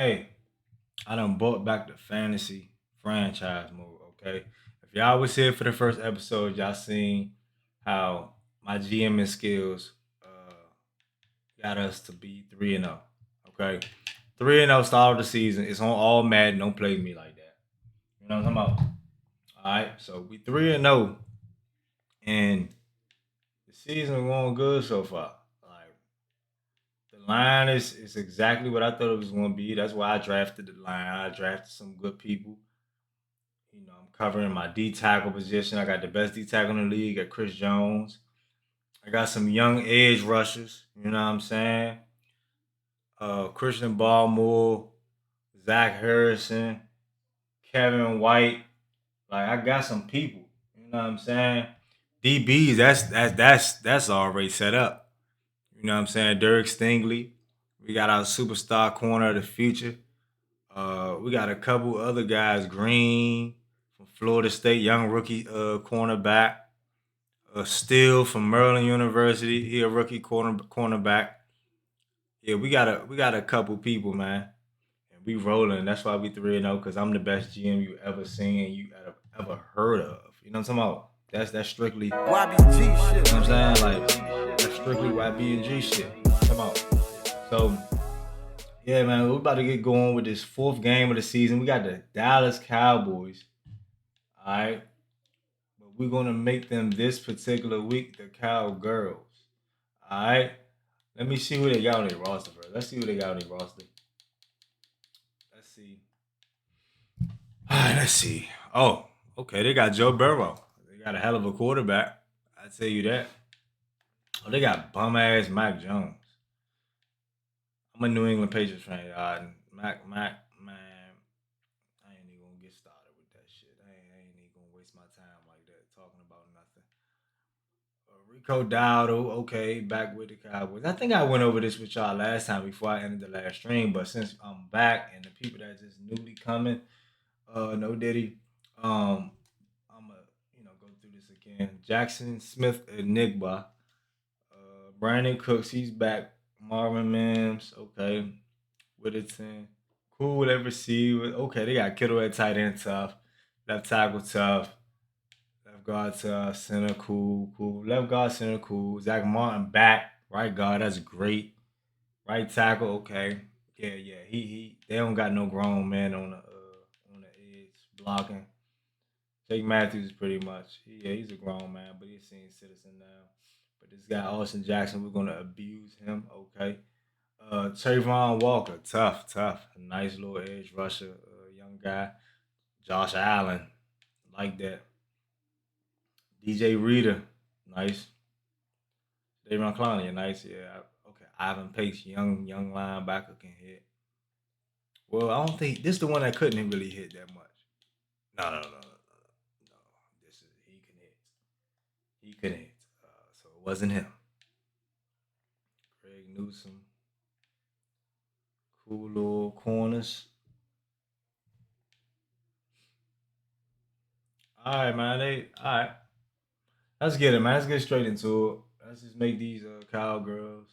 Hey, I done brought back the fantasy franchise mode, okay? If y'all was here for the first episode, y'all seen how my GMing skills got us to be 3-0. Okay? 3-0 start of the season. It's on all Madden. Don't play me like that. You know what I'm talking about? Alright, so we 3-0 and the season going good so far. Like the line is exactly what I thought it was gonna be. That's why I drafted the line. I drafted some good people. I'm covering my D tackle position. I got the best D tackle in the league at Chris Jones. I got some young edge rushers. You know what I'm saying? Christian Balmore, Zach Harrison, Kevin White. Like I got some people. You know what I'm saying? DBs. That's already set up. You know what I'm saying? Derek Stingley. We got our superstar corner of the future. We got a couple other guys. Green from Florida State, young rookie cornerback. Steele from Maryland University. He a rookie cornerback. Yeah, we got a couple people, man, and we rolling. That's why we 3-0 because I'm the best GM you ever seen, you ever heard of. You know what I'm talking about? That's strictly. You know what I'm saying? Like that's strictly YB&G shit. Come on. So yeah, man, we're about to get going with this fourth game of the season. We got the Dallas Cowboys. All right, but we're gonna make them this particular week the Cowgirls. All right. Let me see who they got on their roster, bro. Let's see who they got on their roster. Let's see. All right, let's see. Oh, okay. They got Joe Burrow. They got a hell of a quarterback. I tell you that. Oh, they got bum ass Mac Jones. I'm a New England Patriots fan, y'all. And Mac, man. I ain't even gonna get started with that shit. I ain't even gonna waste my time like that talking about nothing. Rico Dowdle, okay, back with the Cowboys. I think I went over this with y'all last time before I ended the last stream, but since I'm back and the people that just newly coming, no Diddy, I'm gonna go through this again. Jackson Smith Enigba, Brandon Cooks, he's back. Marvin Mims, okay. Whittington, cool at receiver. Okay, they got Kittle at tight end, tough. Left tackle, tough. Left guard to center, cool, cool. Left guard, center, cool. Zach Martin back. Right guard, that's great. Right tackle, okay. Yeah, yeah. He. They don't got no grown man on the edge blocking. Jake Matthews is pretty much. Yeah, he's a grown man, but he's a senior citizen now. But this guy Austin Jackson, we're gonna abuse him. Okay. Trayvon Walker, tough, tough. A nice little edge rusher, young guy. Josh Allen, like that. DJ Reader, nice. Davon Clowney, nice. Yeah. Okay. Ivan Pace, young linebacker can hit. Well, I don't think this is the one that couldn't really hit that much. No, no, no, no, no, no. No. This is he can hit. He couldn't hit. So it wasn't him. Greg Newsom, cool little corners. All right, man. All right. Let's get it, man. Let's get straight into it. Let's just make these cowgirls,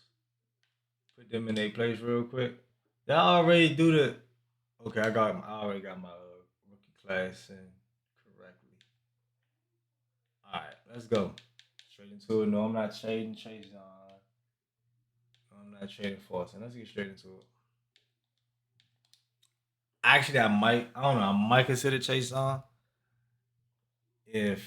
put them in their place real quick. They already do the. Okay, I already got my rookie class in correctly. All right, let's go. Straight into it. No, I'm not trading Chase on. No, I'm not trading Fortune. Let's get straight into it. Actually, I might. I don't know. I might consider Chase on if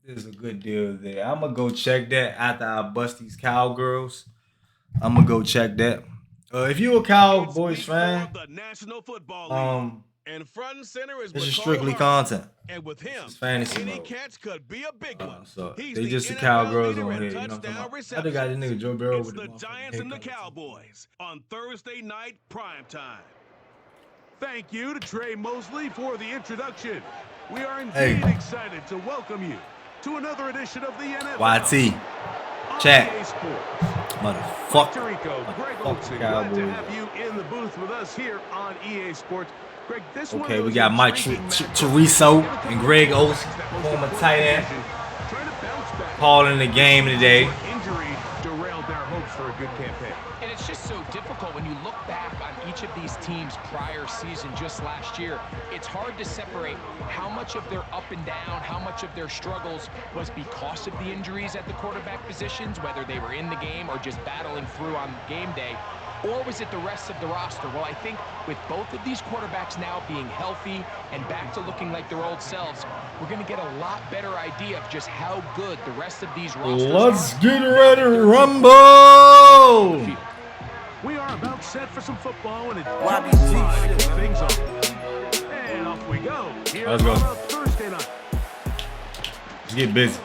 there's a good deal there. I'm gonna go check that after I bust these cowgirls. I'm gonna go check that. If you a It's Cowboys week 4 fan, of the National Football League. um, And front and center is this is McCall strictly Hardman. content. And with This him, is fantasy any mode. catch could be a big one. So He's they the just the NFL cowgirls leader on in here. You know what I'm talking touchdown about? I think got this receptions. nigga Joe Burrow It's with the the motherfucking Giants hair and the color too. Cowboys on Thursday night prime time. Thank you to Trey Mosley for the introduction. We are Hey, indeed excited to welcome you to another edition of the NFL YT, on chat, EA Sports. Mike motherfucker, Tirico, Greg motherfucker, Olson, glad to Cowboys. have you in the booth with us here on EA Sports. Greg, this one of Okay, we those got Mike intriguing matchups. Chorizo You have a couple and of Greg Olson, quarterbacks that will former support tight the end, division, trying to bounce back. calling the game today. What injury derailed their hopes for a good campaign? And it's just so difficult when you look back on each of these teams' prior season just last year, it's hard to separate how much of their up and down, how much of their struggles was because of the injuries at the quarterback positions, whether they were in the game or just battling through on game day, or was it the rest of the roster? Well, I think with both of these quarterbacks now being healthy and back to looking like their old selves, we're going to get a lot better idea of just how good the rest of these rosters are. Let's get ready to rumble! We are about set for some football, and it's YBG to kick things off. And off we go. Here Let's go. on a Thursday night. Let's get busy.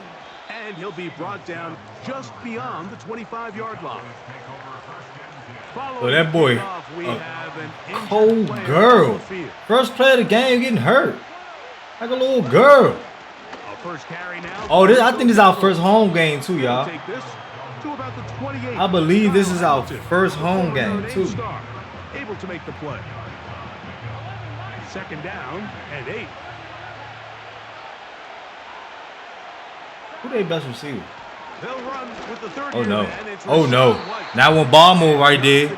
And he'll be brought down just beyond the 25-yard line. So that boy, cold girl. First play of the game getting hurt. Like a little girl. Oh, I think this is our first home game too, y'all. I believe this is our first home game too. Able to make the play. Second down and 8. Who they best receiver? Oh no. Oh no. Now one ball move right there.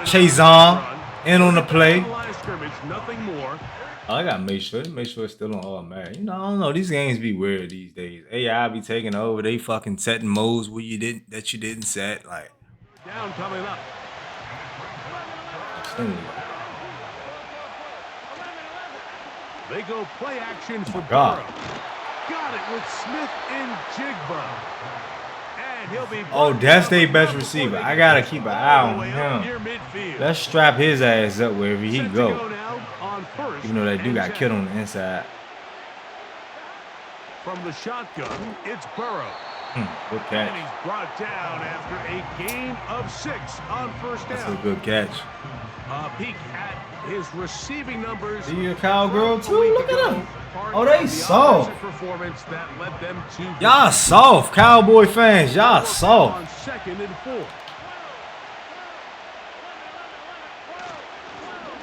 Chazon in on the play. I gotta make sure it's still on automatic. You know, I don't know. These games be weird these days. AI be taking over. They fucking setting modes where you didn't set. Like down coming up. They go play action for Burrow. Got it with Smith and Jigba. And he'll be that's their best receiver. I gotta keep an eye on him. Let's strap his ass up wherever he go. Even though they do got killed on the inside. From the shotgun, it's Burrow. Good catch. And he's brought down after a gain of 6 on first down. That's a good catch. A peek at his receiving numbers. See a cowgirl too? Look at them. Oh, they soft. Y'all soft, Cowboy fans. Y'all soft. On 2nd and 4.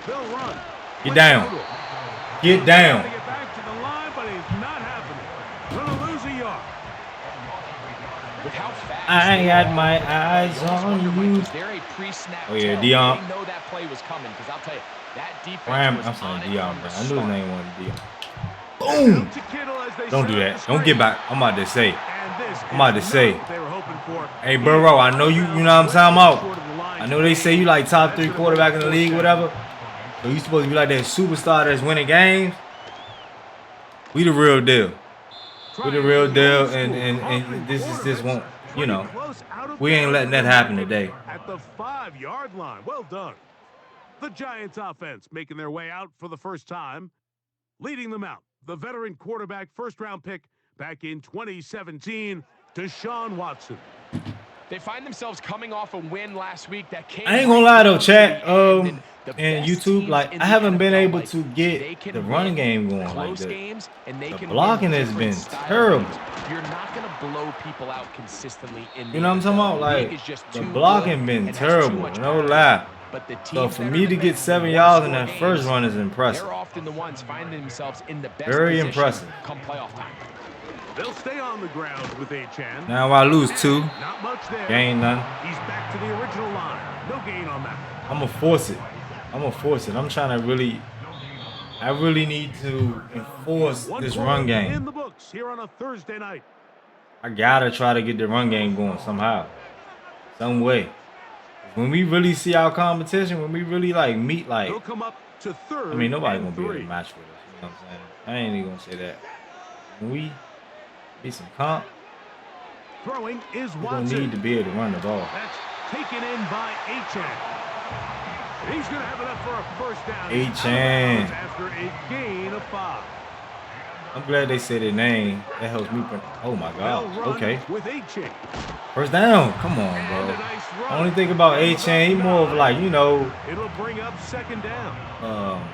They'll run. Get down. Get down. Get back to the line, but he's not happening. Gonna lose a yard. With how fast I got my eyes on you. Oh yeah, Dion. They know that play was coming because I'll tell you that defense. I'm saying Dion, bro. I knew his name wasn't Dion. Boom! Don't do that. Don't get back. I'm about to say. Hey, Burrow, I know you know what I'm talking about. I know they say you like top 3 quarterback in the league, whatever. So you supposed to be like that superstar that's winning games. We the real deal. We the real deal, and this won't, you know. We ain't letting that happen today. At the 5-yard line. Well done. The Giants offense making their way out for the first time. Leading them out, the veteran quarterback, first-round pick back in 2017, Deshaun Watson. They find themselves coming off a win last week that came. I ain't gonna lie though, chat. And YouTube, like I haven't been able to get the running game going like that. The blocking has been terrible. You're not gonna blow people out consistently in the You know what I'm talking about? Like the blocking been terrible, no lie. So for me to get 7 yards in that first run is impressive. They're often the ones finding themselves in the best Very position impressive. Come playoff time. They'll stay on the ground with Achan. Now I lose 2. Not much there. Gain none. He's back to the original line. No gain on that. I'm gonna force it. I'm trying to really. I really need to enforce this run game. In the books here on a Thursday night. I gotta try to get the run game going somehow, some way. When we really see our competition, when we really like meet, like, They'll come up to 3rd. I mean, nobody gonna be able 3. to match with us. You know what I'm saying? I ain't even gonna say that. When we be some comp, Throwing is we're gonna Watson. need to be able to run the ball. That's taken in by Achan. He's gonna have enough for a first down. Achan. After a gain of 5. I'm glad they said their name. That helps me. Oh my God. Okay. With Achan. First down. Come on, bro. I only think about Achan. He more of like, you know. It'll bring up 2nd down.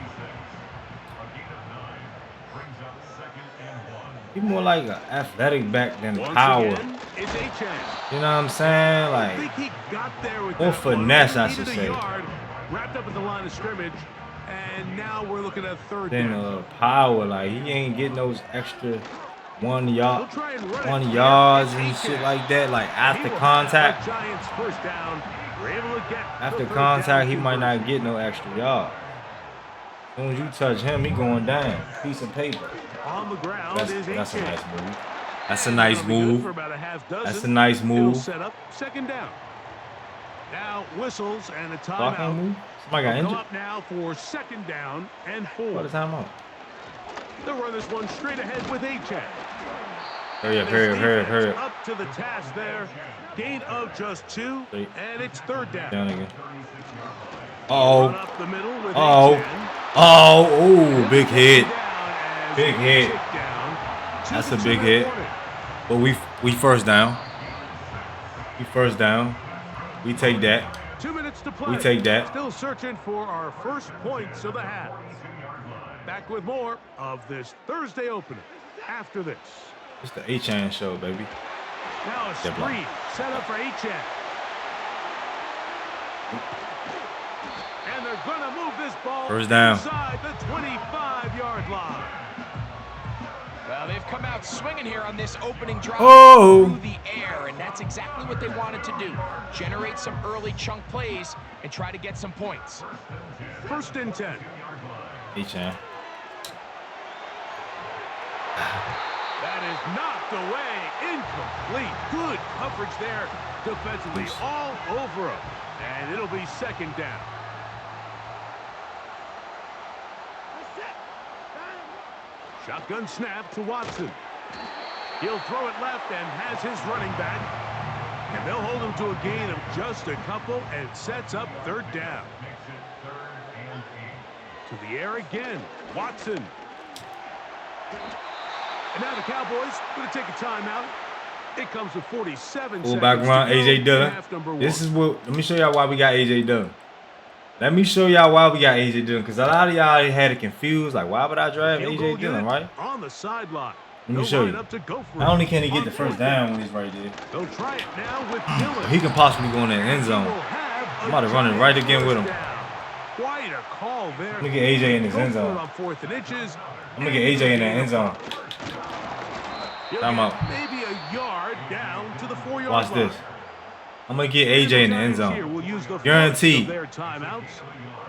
He's more like an athletic back than power. You know what I'm saying? Like, or finesse, I should say. Wrapped up at the line of scrimmage, and now we're looking at 3rd Then down. power, like he ain't getting those extra 1 yards and shit like that, like after contact. Giants first down We're able to get After the third contact, down he might not conversion. get no extra yard. As soon as you touch him, he going down. Piece of paper. On the ground That's is a Achane. nice move. That's a And nice that'll be good for move. about a half That's a dozen. nice It'll move. set up second down. Now whistles and a Clock ain't timeout. move. Somebody got Come injured. up now for second down and What 4. a timeout. They'll run this one straight ahead with Achane. Hurry up, hurry up, hurry up, hurry up. Up to the task there. Gain of just 2, Straight. and it's third down. Down again. Run Uh-oh. up the middle with Uh-oh. Achane. Oh, big hit. Down as Big they hit. take down to That's the a big 2-minute hit. warning. But we first down. We first down. We take that. 2 minutes to play. We take that. Still searching for our first points of the half. Back with more of this Thursday opener after this. It's the Achane show, baby. Now a Step block. screen set up for Achane. And they're going to move this ball First down. inside the 25-yard line. Well, they've come out swinging here on this opening drive Oh. through the air, and that's exactly what they wanted to do. Generate some early chunk plays and try to get some points. First and 10. Achane. That is knocked away. Incomplete. Good coverage there defensively all over him. And it'll be second down. Shotgun snap to Watson. He'll throw it left and has his running back. And they'll hold him to a gain of just a couple and sets up third down. To the air again. Watson. And now the Cowboys going to take a timeout. It comes with 47 Full seconds background, to go AJ in Dillon. half number 1. This is what. Let me show y'all why we got AJ Dillon. Let me show y'all why we got AJ Dillon, because a lot of y'all had it confused. Like, why would I draft Field goal AJ Dillon, unit right? on the sideline. Let me They'll show line you. up to go for Not only it. can he get On the first fourth down when he's right there, They'll try it now with Dillon. he can possibly go in that end zone. He will have I'm about to run it giant right again with him. first down. Quite a call there. I'm gonna get AJ in his Go end for it zone. on 4th and inches. I'm gonna get AJ in that end zone. He'll Time get out. maybe a yard down to the 4-yard Watch line. this. I'm gonna get AJ in the end Here zone. will use the first Guaranteed. of their timeouts.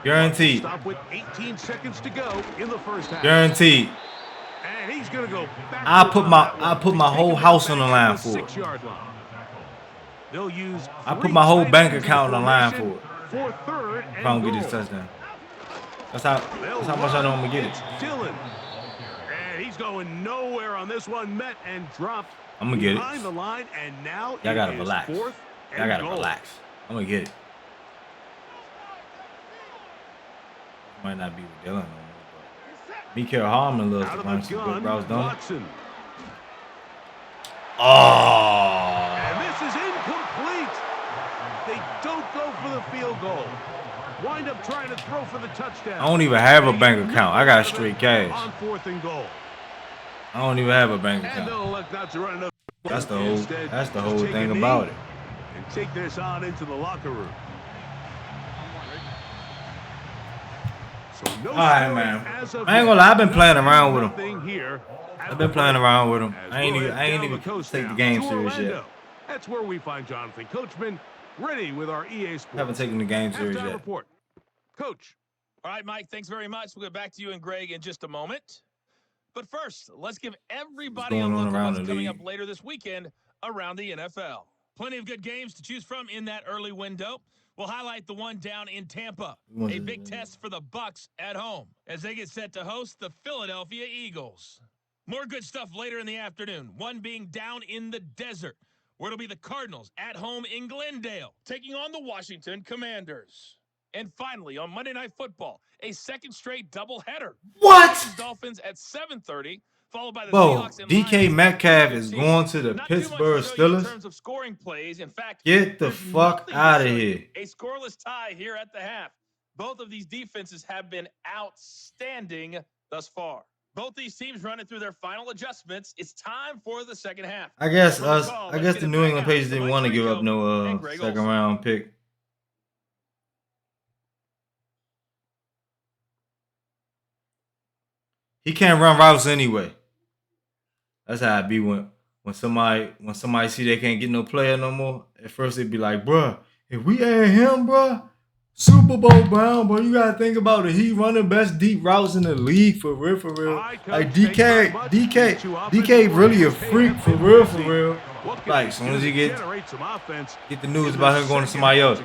Guaranteed. Stop with 18 seconds to go in the first half. Guaranteed. And he's going to go back. I put my whole house on the line for it. 6-yard line. They'll use I put my whole tight bank ends in account on the line formation for it. for third If I don't and get this goal. touchdown. That's how much I know I'm gonna get it. It's Dillon. And he's going nowhere on this one. Met and dropped. I'm gonna get it. Behind the line, and now Y'all gotta it is relax. 4th Y'all and gotta goal. relax. I'm gonna get it. Might not be with Dylan no more, but Mikael Harmon loves Out to of run the some good gun, routes, don't he? Watson. Oh! And this is incomplete. They don't go for the field goal. Wind up trying to throw for the touchdown. I don't even have a bank account. I got straight cash. On 4th and goal. I don't even have a bank And account. they'll elect not to run another. That's the whole. Instead, That's the just whole take a thing knee about it. And take this on into the locker room. So no All right, scoring man. as of I ain't yet. gonna lie. I've been playing around with him. Nothing here at I've been the playing break. around with him. As I ain't we'll even. head I ain't down even the coast take the now game to serious yet. Orlando. That's where we find Jonathan Coachman, ready with our EA Sports. Haven't taken the game serious Halftime yet. report. Coach. All right, Mike, thanks very much. We'll get back to you and Greg in just a moment. But first, let's give everybody a going on look at around what's the coming league? up later this weekend around the NFL. Plenty of good games to choose from in that early window. We'll highlight the one down in Tampa, a big test for the Bucs at home as they get set to host the Philadelphia Eagles. More good stuff later in the afternoon, one being down in the desert, where it'll be the Cardinals at home in Glendale, taking on the Washington Commanders. And finally, on Monday Night Football, a second straight doubleheader. What? Dolphins at 7:30, followed by the Bro, Seahawks and DK Lions. Metcalf is going to the Not too much to Pittsburgh show you in Steelers. terms of scoring plays. In fact, Get the there's fuck nothing to out of show you. here. A scoreless tie here at the half. Both of these defenses have been outstanding thus far. Both these teams running through their final adjustments. It's time for the second half. I guess For the us. call, I let's guess get the it New back England out Patriots to didn't Mike want to give Tirico up no and Greg second Olson. round pick. He can't run routes anyway. That's how it be when somebody see they can't get no player no more. At first it'd be like, bruh, if we add him, bro, Super Bowl bound, bro, you gotta think about it. He running best deep routes in the league for real, for real. Like DK really a freak for real, for real. Like as soon as you get the news about him going to somebody else,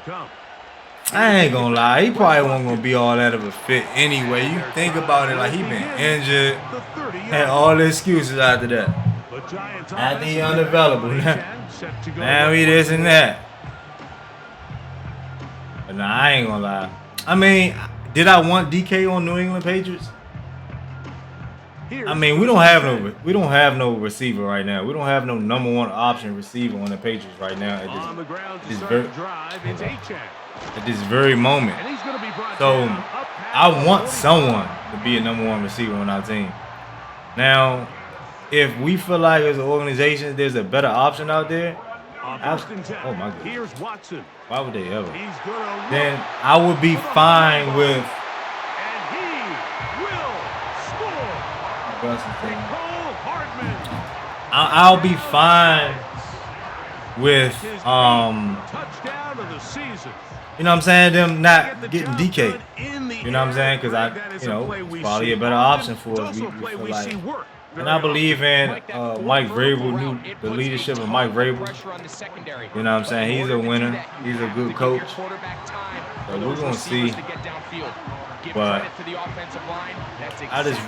I ain't gonna lie, he probably wasn't gonna be all that of a fit anyway. You think about it, like he been injured, had all the excuses after that. After he unavailable, now he this and that. But nah, I ain't gonna lie. I mean, did I want DK on New England Patriots? I mean, we don't have no receiver right now. We don't have no number one option receiver on the Patriots right now at this very moment. So I want someone to be a number one receiver on our team. Now, if we feel like as an organization there's a better option out there, oh my goodness. Why would they ever? Then I would be fine with. I'll be fine with you know what I'm saying, them not getting DK. You know what I'm saying? Because it's probably a better option for us. We feel like. And I believe in Mike Vrabel, the leadership of Mike Vrabel. You know what I'm saying? He's a winner. He's a good coach. So we're gonna see. But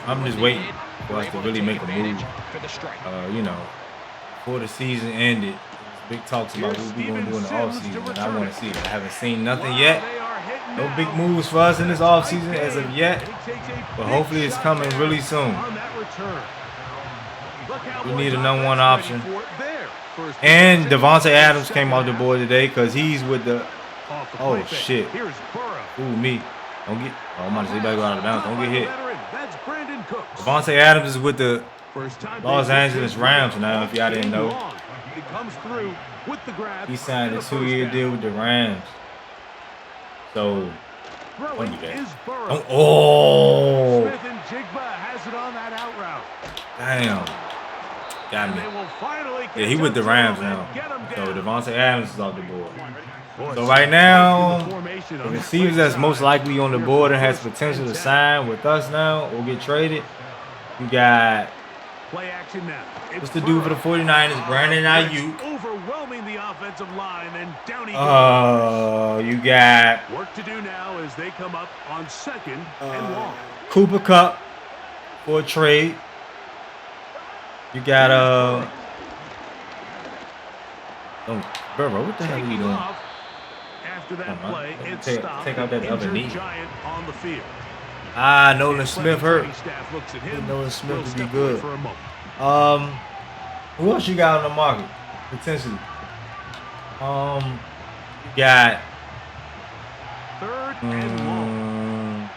I'm just waiting for us to really make a move. Before the season ended, big talks about what we're gonna do in the offseason, and I want to see it. I haven't seen nothing yet. No big moves for us in this offseason as of yet, but hopefully it's coming really soon. We need a number one option. And Devontae Adams came off the board today because he's with the. Oh shit! Ooh, me. Don't get. Oh, I'm about to say, better go out of bounds. Don't get hit. Devontae Adams is with the Los Angeles Rams now. If y'all didn't know, he signed a 2-year deal with the Rams. So. Don't do that. Oh! Damn. Got me. Yeah, he with the Rams now. So Devontae Adams is off the board. So right now, the receivers that's most likely on the board and has potential to sign with us now or get traded, you got what's the dude for the 49ers? Brandon Ayuk. Overwhelming the offensive line, and down he goes. You got work to do now as they come up on second and long. Cooper Kupp for a trade. You got Burrow, what the hell are you doing? After that play, it's take out that other knee. On the field. Nolan Smith hurt. Nolan Smith to be good. Who else you got on the market? Potentially. You got third and long.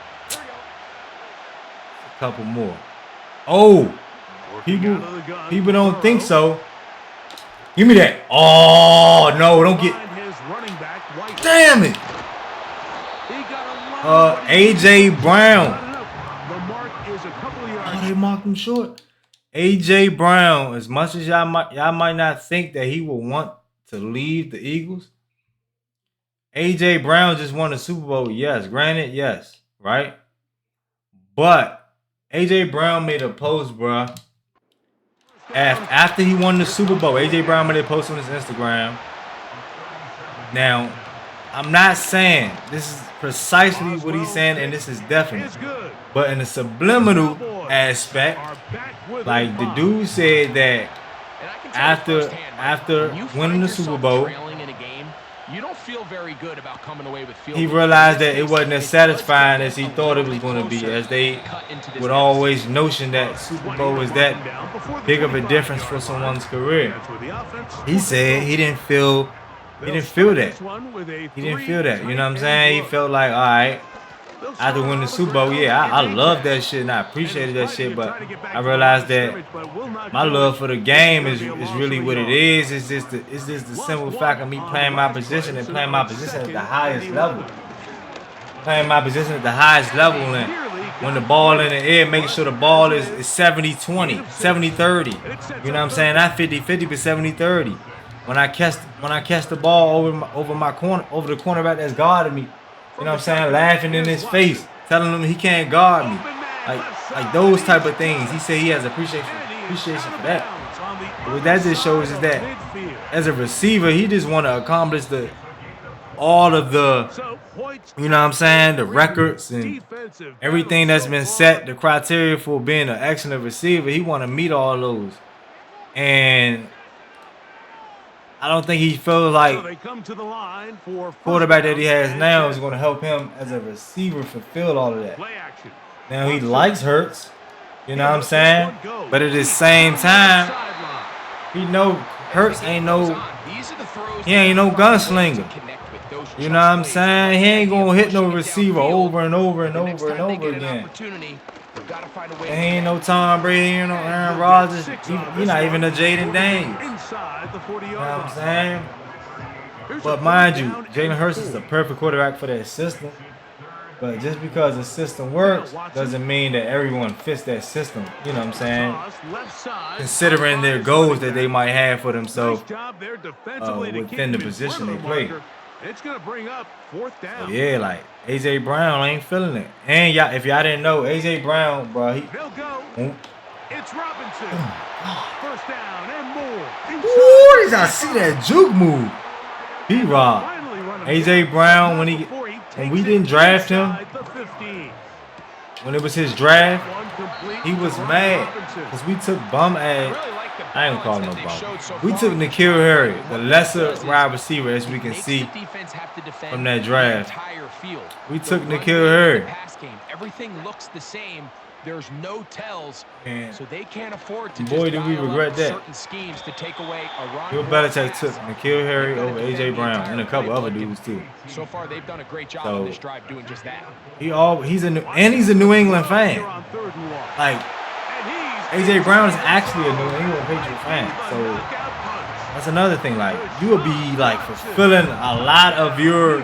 A couple more. Oh, people don't think so. Give me that. Oh no, don't get. Damn it. AJ Brown. Oh, they marked him short. AJ Brown, as much as y'all might not think that he will want to leave the Eagles, AJ Brown just won the Super Bowl. Yes, granted, yes, right? But AJ Brown made a post, bruh. After he won the Super Bowl, AJ Brown made a post on his Instagram. Now, I'm not saying this is precisely what he's saying, and this is definite. But in the subliminal aspect, like the dude said that after winning the Super Bowl, you don't feel very good about coming away with he realized that it wasn't as satisfying as he thought it was going to be, as they would always notion that Super Bowl is that big of a difference for someone's career. He said he didn't feel that. He didn't feel that. You know what I'm saying? He felt like, all right, after winning the Super Bowl, yeah, I love that shit and I appreciated that shit, but I realized that my love for the game is really what it is. It's just the simple fact of me playing my position and playing my position at the highest level. Playing my position at the highest level, and when the ball in the air, making sure the ball is 70-20, 70-30. You know what I'm saying? Not 50-50, but 70-30. when I catch the ball over the cornerback that's guarding me, you know what I'm saying, laughing in his face, telling him he can't guard me, like those type of things. He said he has appreciation for that. But what that just shows is that as a receiver, he just want to accomplish all of the, you know what I'm saying, the records and everything that's been set, the criteria for being an excellent receiver. He want to meet all those. And I don't think he feels like the quarterback that he has now is going to help him as a receiver fulfill all of that. Now, he likes Hurts, you know what I'm saying? But at the same time, he know Hurts ain't no gunslinger. You know what I'm saying? He ain't going to hit no receiver over and over and over and over again. He ain't no Tom Brady, he ain't no Aaron Rodgers. He not even a Jaden Daniels. You know what I'm saying? But mind you, Jalen Hurts is the perfect quarterback for that system. But just because the system works doesn't mean that everyone fits that system. You know what I'm saying? Considering their goals that they might have for themselves within the position they play. It's going to bring up 4th down. So yeah, like A.J. Brown ain't feeling it. And y'all, if y'all didn't know, A.J. Brown, bro, They'll go. It's Robinson. First down and more. Ooh, did I see that juke move? B-Rob. A.J. Brown, when we didn't draft him, when it was his draft, he was mad because we took bum ass. I ain't calling no bum. We took N'Keal Harry, the lesser wide receiver, as we can see from that draft. We took N'Keal Harry. Everything looks the same. There's no tells, so they can't afford to. Boy, did we regret that. Schemes to take away Bill Belichick took N'Keal Harry over A.J. Brown and a couple other dudes too. So far, they've done a great job on this drive doing just that. He's a New England fan. Like A.J. Brown is actually a New England Patriot fan. So that's another thing. Like you will be like fulfilling a lot of your,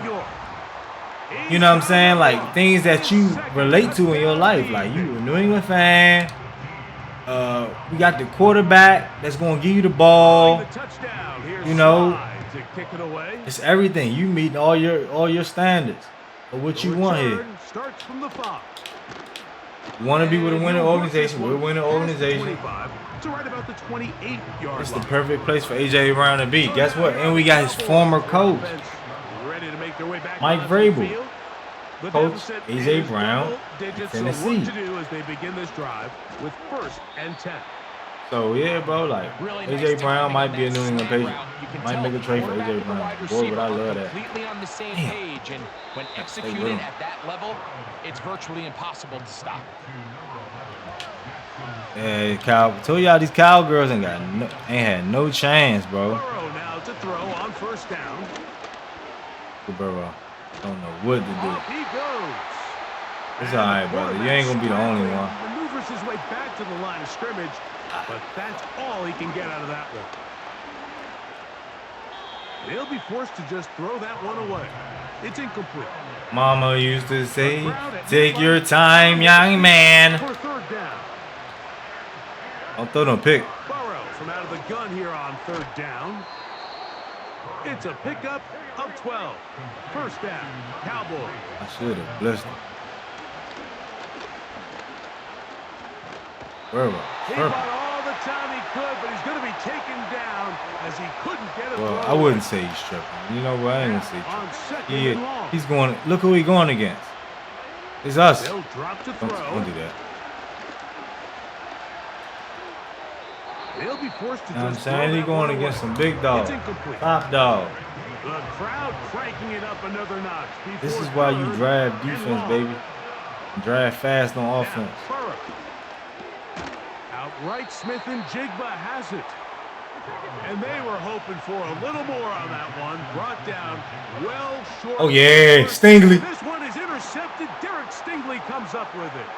you know what I'm saying, like things that you relate to in your life. Like you a New England fan. We got the quarterback that's gonna give you the ball. You know, it's everything. You meet all your standards of what you want here. You want to be with a winning organization. We're a winning organization. It's the perfect place for A.J. Brown to be. Guess what? And we got his former coach, Mike Vrabel. Coach A.J. Brown in Tennessee. So yeah, bro, like A.J. Brown might be a New England Patriot. Might make a trade for A.J. Brown. Boy, but I love that. Completely on the same page, and when executed at that level, it's virtually impossible to stop. Yeah, told y'all these Cowgirls ain't had no chance, bro. Now to throw on first down. Burrow don't know what to do. He goes. It's all right, brother. You ain't gonna be the only one. Maneuvers his way back to the line of scrimmage, but that's all he can get out of that one. He'll be forced to just throw that one away. It's incomplete. Mama used to say, "Take your time, young man." For 3rd down. Don't throw no pick. Burrow from out of the gun here on 3rd down. It's a pickup of 12. First down, Cowboys. I should have blessed him. Burrow. He bought all the time he could, but he's going to be taken down as he couldn't get it. Well, I wouldn't say he's tripping. You know what? I ain't gonna say tripping. He's going. Look who he's going against. It's us. They'll drop to throw. Don't do that. They'll be forced to. You know what I'm saying? He's going against some big dogs. Top dog. The crowd cranking it up another notch. This is why you draft defense, baby. Draft fast on offense. Outright Smith and Jigba has it. And they were hoping for a little more on that one. Brought down well short. Oh, yeah. Stingley. This one is intercepted. Derek Stingley comes up with it.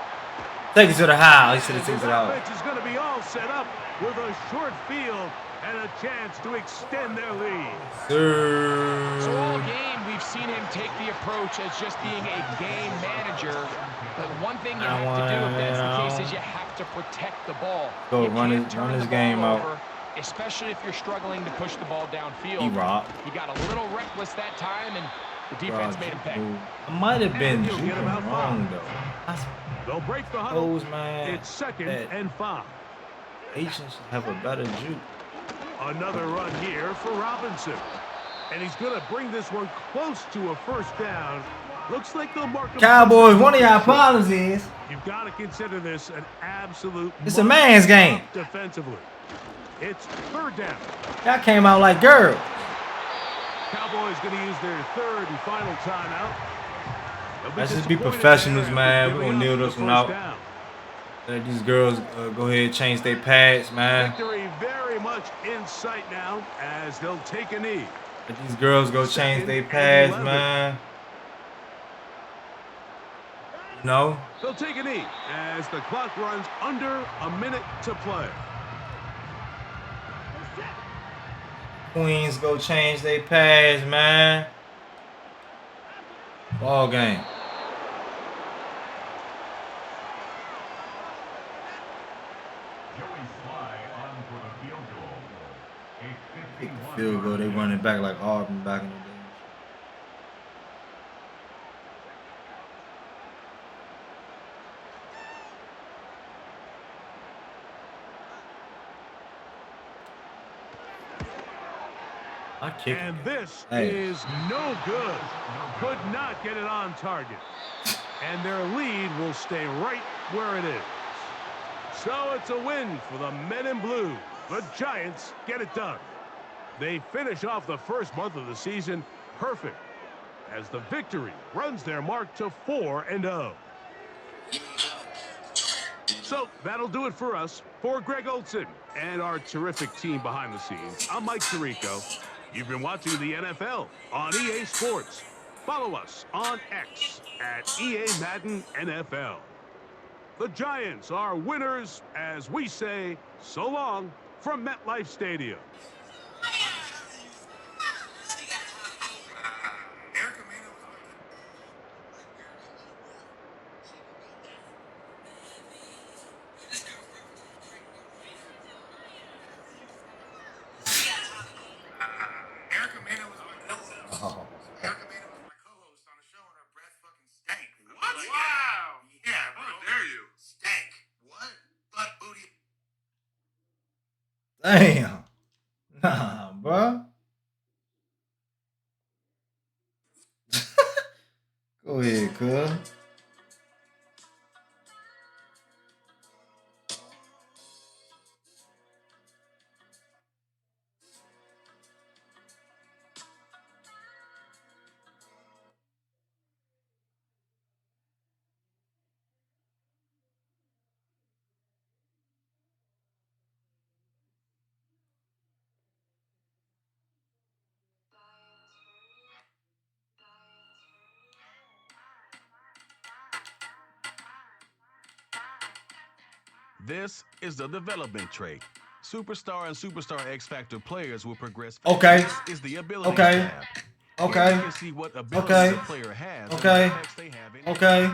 Take it to the house. He should have taken it out. Offense is going to be all set up with a short field and a chance to extend their lead. So all game, we've seen him take the approach as just being a game manager. But one thing you have to do if that's the case is you have to protect the ball. Go run his game out. especially if you're struggling to push the ball downfield. He got a little reckless that time, and the defense made him pay. I might have been juking wrong, though. They'll break the huddle. Man, it's 2nd and 5. Asians should have a better juke. Another run here for Robinson. And he's going to bring this one close to a first down. Looks like they'll mark him. Cowboys, one of y'all problems is you've got to consider this an absolute. It's a man's game. Defensively, it's 3rd down. That came out like girls. Cowboys going to use their 3rd and final timeout. Let's just be professionals, man. We're going to kneel this one out. Let these girls go ahead and change their pads, man. Victory very much in sight now as they'll take a knee. Let these girls go change their pads, man. No. They'll take a knee as the clock runs under a minute to play. Queens go change their pads, man. Ball game. Field goal. They running back like Auburn back in the day. And this is no good. Could not get it on target. And their lead will stay right where it is. So it's a win for the men in blue. The Giants get it done. They finish off the first month of the season perfect as the victory runs their mark to 4-0. So that'll do it for us. For Greg Olson and our terrific team behind the scenes, I'm Mike Tirico. You've been watching the NFL on EA Sports. Follow us on X at EA Madden NFL. The Giants are winners as we say so long from MetLife Stadium. Damn. Nah, bro. Go ahead, cuz. This is the development trait. Superstar and Superstar X Factor players will progress. Okay. This is the ability Okay. tab. Okay. Here you can see what abilities Okay. the player has. Okay. And what effects they have in Okay.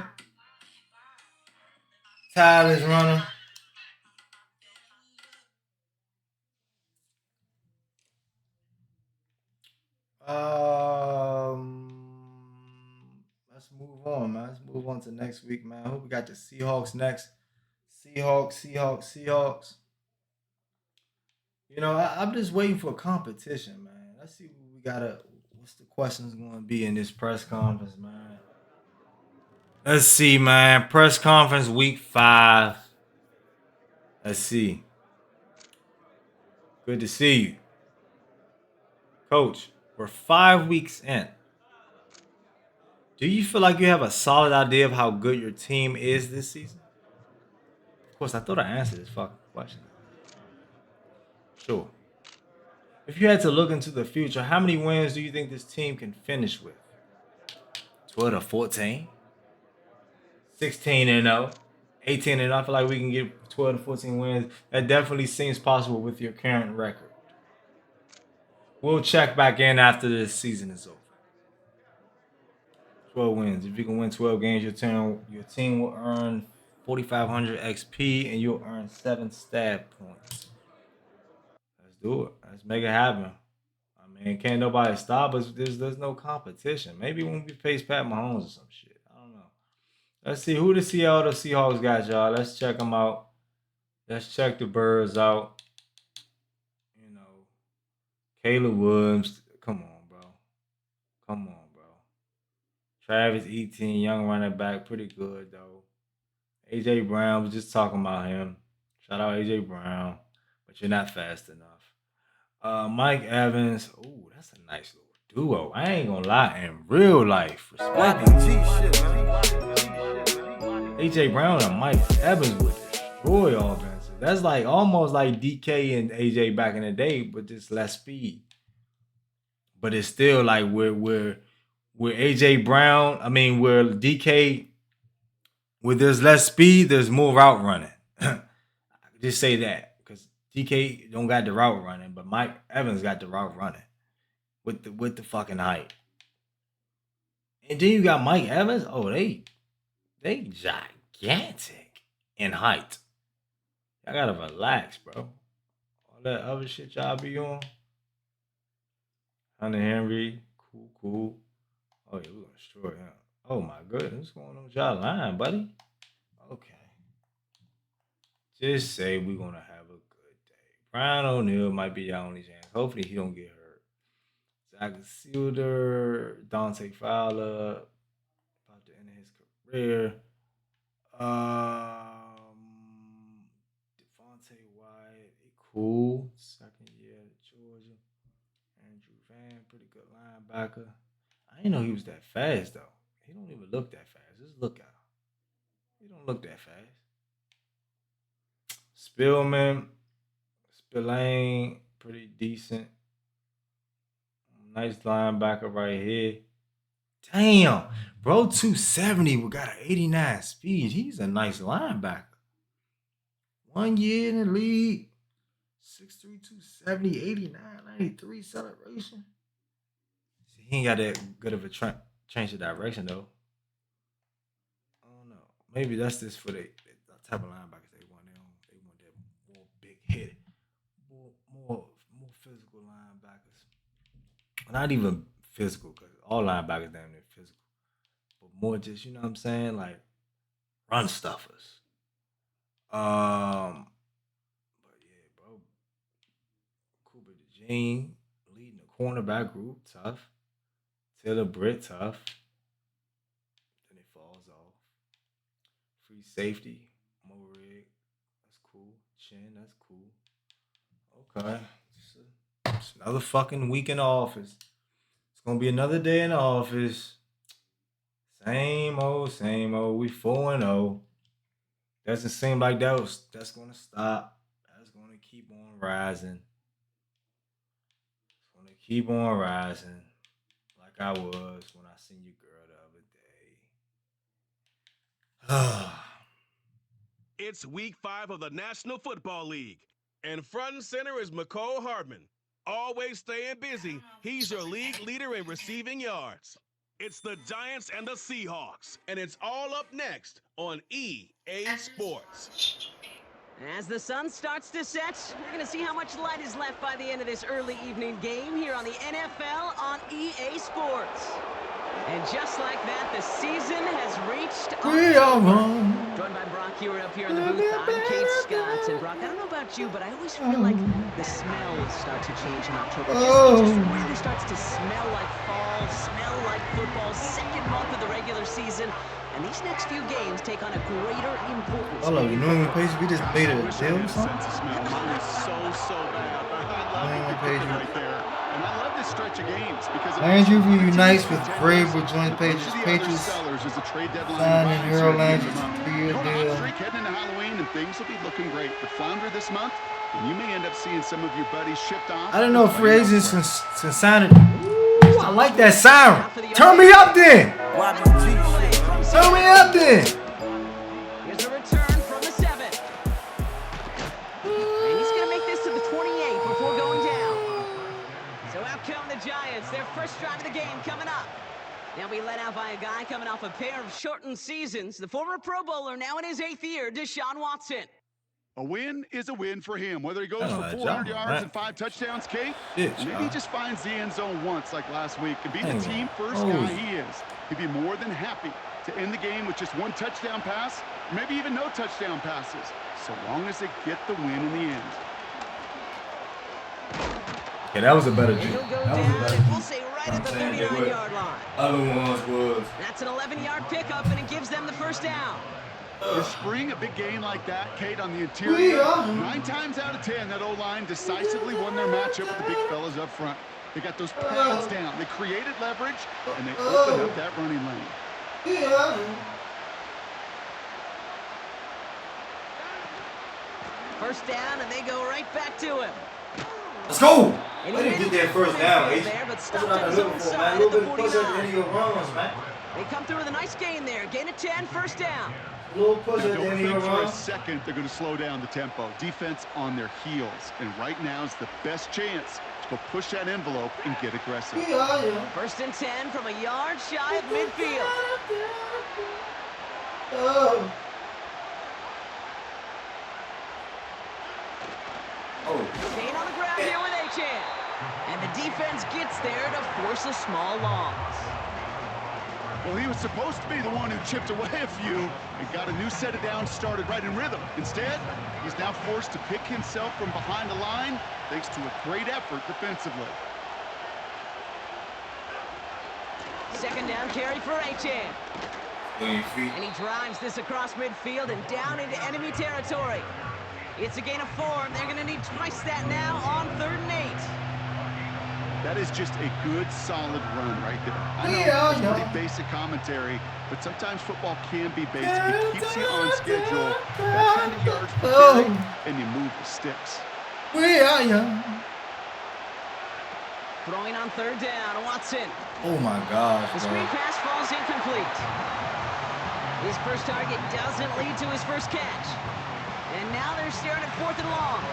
Tide is running. Let's move on, man. Let's move on to next week, man. I hope we got the Seahawks next. Seahawks. You know, I'm just waiting for competition, man. Let's see what we gotta. What's the questions going to be in this press conference, man? Let's see, man. Press conference week 5. Let's see. Good to see you, Coach. We're 5 weeks in. Do you feel like you have a solid idea of how good your team is this season? Of course, I thought I answered this fucking question. Sure. If you had to look into the future, how many wins do you think this team can finish with? 12 to 14? 16-0? 18-0? I feel like we can get 12 to 14 wins. That definitely seems possible with your current record. We'll check back in after this season is over. 12 wins. If you can win 12 games, your team will earn 4,500 XP and you'll earn 7 stab points. Let's do it. Let's make it happen. I mean, can't nobody stop us. There's no competition. Maybe when we face Pat Mahomes or some shit. I don't know. Let's see who the Seattle Seahawks got, y'all. Let's check them out. Let's check the birds out. You know, Caleb Williams. Come on, bro. Come on, bro. Travis Etienne, young running back, pretty good though. AJ Brown was just talking about him. Shout out AJ Brown, but you're not fast enough. Mike Evans. Ooh, that's a nice little duo. I ain't gonna lie, in real life, respect AJ Brown and Mike Evans would destroy offenses. That's like almost like DK and AJ back in the day, but just less speed. But it's still like where AJ Brown, I mean where DK, where there's less speed, there's more route running. I could just say that because DK don't got the route running, but Mike Evans got the route running with the fucking height. And then you got Mike Evans. Oh, they gigantic in height. Y'all gotta relax, bro. All that other shit y'all be on. Hunter Henry, cool. Oh yeah, we're gonna destroy him. Oh my goodness, what's going on with y'all line, buddy? Okay. Just say we're gonna have a good day. Brian O'Neill might be our only chance. Hopefully he don't get hurt. Zach Sealder, Dante Fowler, about to end his career. Devontae Wyatt, cool. Second year at Georgia. Andrew Van, pretty good linebacker. I didn't know he was that fast though. He don't even look that fast. Just look at him. He don't look that fast. Spillane, pretty decent. Nice linebacker right here. Damn, bro, 270. We got an 89 speed. He's a nice linebacker. 1 year in the league. 6'3", 270, 89, 93 celebration. See, he ain't got that good of a change of direction though. I don't know. Maybe that's just for the type of linebackers they want. They want that more big hit, more physical linebackers. Not even physical, because all linebackers damn near physical. But more just, you know what I'm saying? Like run stuffers. But yeah, bro. Cooper DeJean leading the cornerback group, tough. Taylor Britt, tough. Then it falls off. Free safety, Morig. That's cool. Chin, that's cool. Okay. It's another fucking week in the office. It's gonna be another day in the office. Same old, same old. We 4-0. Doesn't seem like that's gonna stop. That's gonna keep on rising. It's gonna keep on rising. Like I was when I seen your girl the other day. It's week 5 of the National Football League. And front and center is McCole Hardman. Always staying busy, he's your league leader in receiving yards. It's the Giants and the Seahawks, and it's all up next on EA Sports. As the sun starts to set, we're going to see how much light is left by the end of this early evening game here on the NFL on EA Sports. And just like that, the season has reached October. Joined by Brock Hewer up here in the booth. I'm Kate Scott. And Brock, I don't know about you, but I always feel like the smells start to change in October. It just really starts to smell like fall, smell like football, second month of the regular season. And these next few games take on a greater importance. Hold on, you know what page we just made a deal or something? Mine is so bad. I love the right there. And I love this stretch of games because Andrew reunites with Vrabel, joins Patriots, signing Harold Landry to 3-year deal. Heading into Halloween and things will be looking great. The flounder this month, and you may end up seeing some of your buddies shipped off. I don't know if free agents can sign it. Ooh, I like that siren. Turn me up then. Turn me up then. Here's a return from the 7. And he's going to make this to the 28 before going down. So out come the Giants. Their first drive of the game coming up. They'll be led out by a guy coming off a pair of shortened seasons. The former Pro Bowler, now in his 8th year, Deshaun Watson. A win is a win for him. Whether he goes I know for that 400 job, yards right? and 5 touchdowns, Kate, Shit, or maybe he y'all. just finds the end zone once like last week and be the Dang. team first guy he is. He'd be more than happy to end the game with just 1 touchdown pass, maybe even no touchdown passes, so long as they get the win in the end. Okay, that was a better And G. he'll go That was a down, better and G. we'll say right at the I'm saying, 39-yard line. Other ones was. That's an 11-yard pickup, and it gives them the first down. You spring a big game like that, Kate, on the interior, 9 times out of 10, that O-line decisively won their matchup with the big fellas up front. They got those pads down. They created leverage, and they opened up that running lane. First down, and they go right back to him. Let's go. And Let he him get didn't that first down, H. there, but That's stopped what at I've his been own looking for, man. side A at little the bit push at the 49. end of your runs, man. They come through with a nice gain there. Gain of 10, first down. A little push at the Don't end of your think for a runs. second they're going to slow down the tempo. Defense on their heels, and right now is the best chance to go push that envelope and get aggressive. First and 10 from a yard shy of midfield. Gain on the ground here with Achan. And the defense gets there to force a small loss. Well, he was supposed to be the one who chipped away a few and got a new set of downs started right in rhythm. Instead, he's now forced to pick himself from behind the line thanks to a great effort defensively. Second down carry for Achan. And he drives this across midfield and down into enemy territory. It's a gain of 4, and they're going to need twice that now on 3rd and 8. That is just a good, solid run right there. I know it's pretty basic commentary, but sometimes football can be basic. It keeps you on schedule, that kind of yards per carry, and you move the sticks. Throwing on 3rd down, Watson. Oh my gosh, The bro. screen pass falls incomplete. His first target doesn't lead to his first catch. And now they're staring at 4th and long.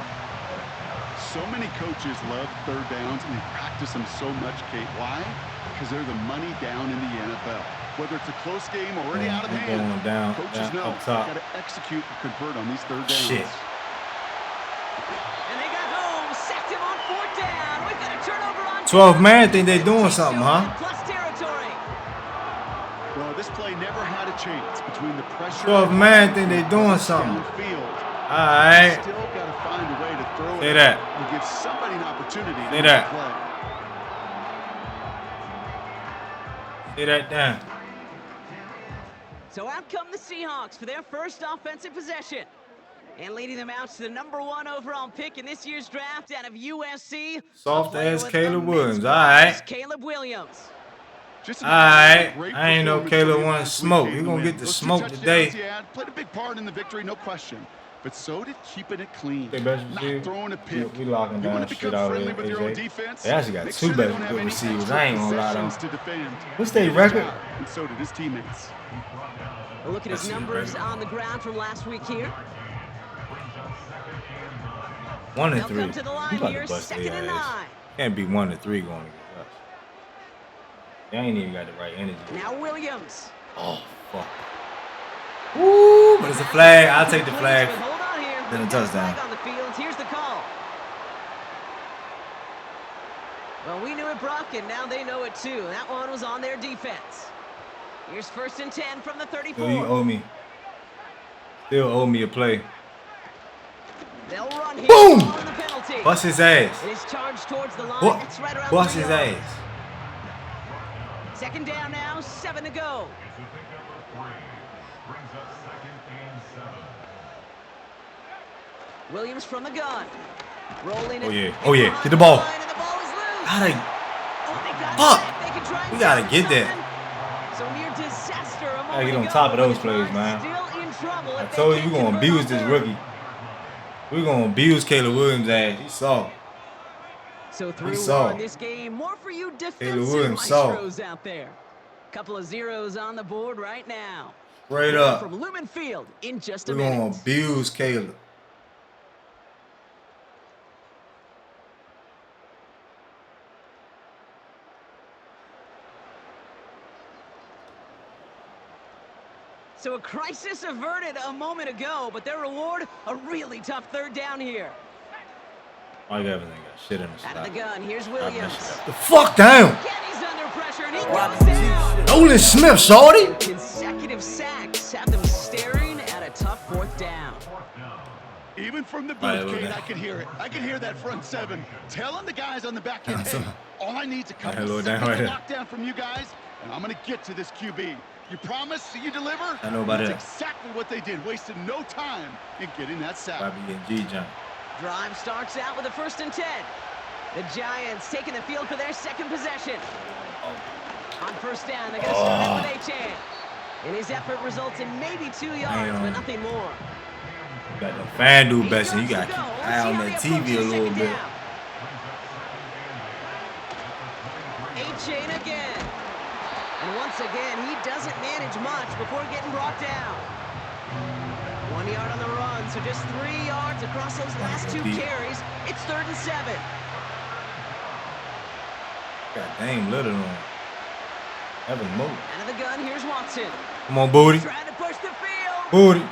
So many coaches love 3rd downs, and they practice them so much, Kate. Why? Because they're the money down in the NFL. Whether it's a close game already out of hand, Going down, coaches know up top. got to execute and convert on these 3rd downs. Shit. And they got home, sacked him on 4th down. We've got a turnover on 12 man think they doing something, huh? plus territory. Well, this play never had a chance between the pressure. 12 man think they doing something. Downfield. All right. Still got to find a way to throw Say it that. and give somebody an opportunity to Say make that. a play. Say that down. So out come the Seahawks for their first offensive possession. And leading them out to the #1 overall pick in this year's draft out of USC. Soft a player ass with Caleb immense Williams. All promise, right. Caleb Williams. Just All right. great I ain't know performance Caleb from him wanted last smoke. week, He Caleb gonna get Williams. the Those 2 smoke touchdowns today. he had played a big part in the victory, no question. But so did keeping it clean. Okay, best Not receiver. throwing a pick. We locking You want down to shit become out friendly here, with your own AJ. defense. They actually got Make 2 sure they best don't have good any receivers. extra I ain't gonna lie to possessions them. to defend. What's their He did his record? job, and so did his teammates. A look at his That's numbers incredible. on the ground from last week here. 1 and They'll 3. come to the line You about here, to bust 2nd their and ass. 9. Can't be 1 and 3 going against us. They ain't even got the right energy. Now Williams. Oh fuck. Woo! But it's a flag. I'll take the flag. But hold on here. Then a We've got touchdown. flag on the field. Here's the call. Well, we knew it, Brock, and now they know it too. That one was on their defense. Here's 1st and 10 from the 34. Still, you owe me. Still owe me a play. They'll run here. Boom! Following the penalty. Bust his ass. It is charged towards the line. What? That's right around Bust 3 his yards. ass. 2nd down now, 7 to go. Williams from the gun. Rolling it. Oh yeah. Oh yeah. Get the ball. And the ball is loose. How they? Oh, they got Fuck. it. They can try and We gotta salvage get that. something. So near disaster a Gotta moment get on ago, top of but those the plays, Bucs man. Still in trouble I if they told you can't we're gonna convert on abuse this 3rd. rookie. We're gonna abuse Caleb Williams' ass. He saw. So through saw. on this game, more for you Caleb defensive Williams saw. maestros out there. Couple of zeros on the board right now. Straight More up. from Lumen Field in just a We're gonna minute. abuse Caleb. So a crisis averted a moment ago, but their reward, a really tough third down here. I got everything got shit in the slot. Out of the gun, here's Williams. The fuck down! Kenny's under pressure, and he goes down. Nolan Smith, shorty! Consecutive sacks have them staring at a tough fourth down. Even from the booth, Kate, I can hear it. I can hear that front seven telling the guys on the back end, hey, all I need is a couple of seconds of knockdown from you guys, and I'm going to get to this QB. You promise, you deliver? I know about That's it. exactly what they did. Wasted no time in getting that sack. Drive starts out with a 1st and 10. The Giants taking the field for their second possession. On 1st down, they're going to start out with Achan. And his effort results in maybe 2 yards, but nothing more. You got the FanDuel besting. You got to keep an eye on that TV a little bit. Achan again. And once again, he doesn't manage much before getting brought down. 1 yard on the run, so just 3 yards across those last 2 carries. It's 3rd and 7. Got Dame Little on. Evan Moore. Out of the gun, here's Watson. Come on, Booty. Trying to push the field. Booty.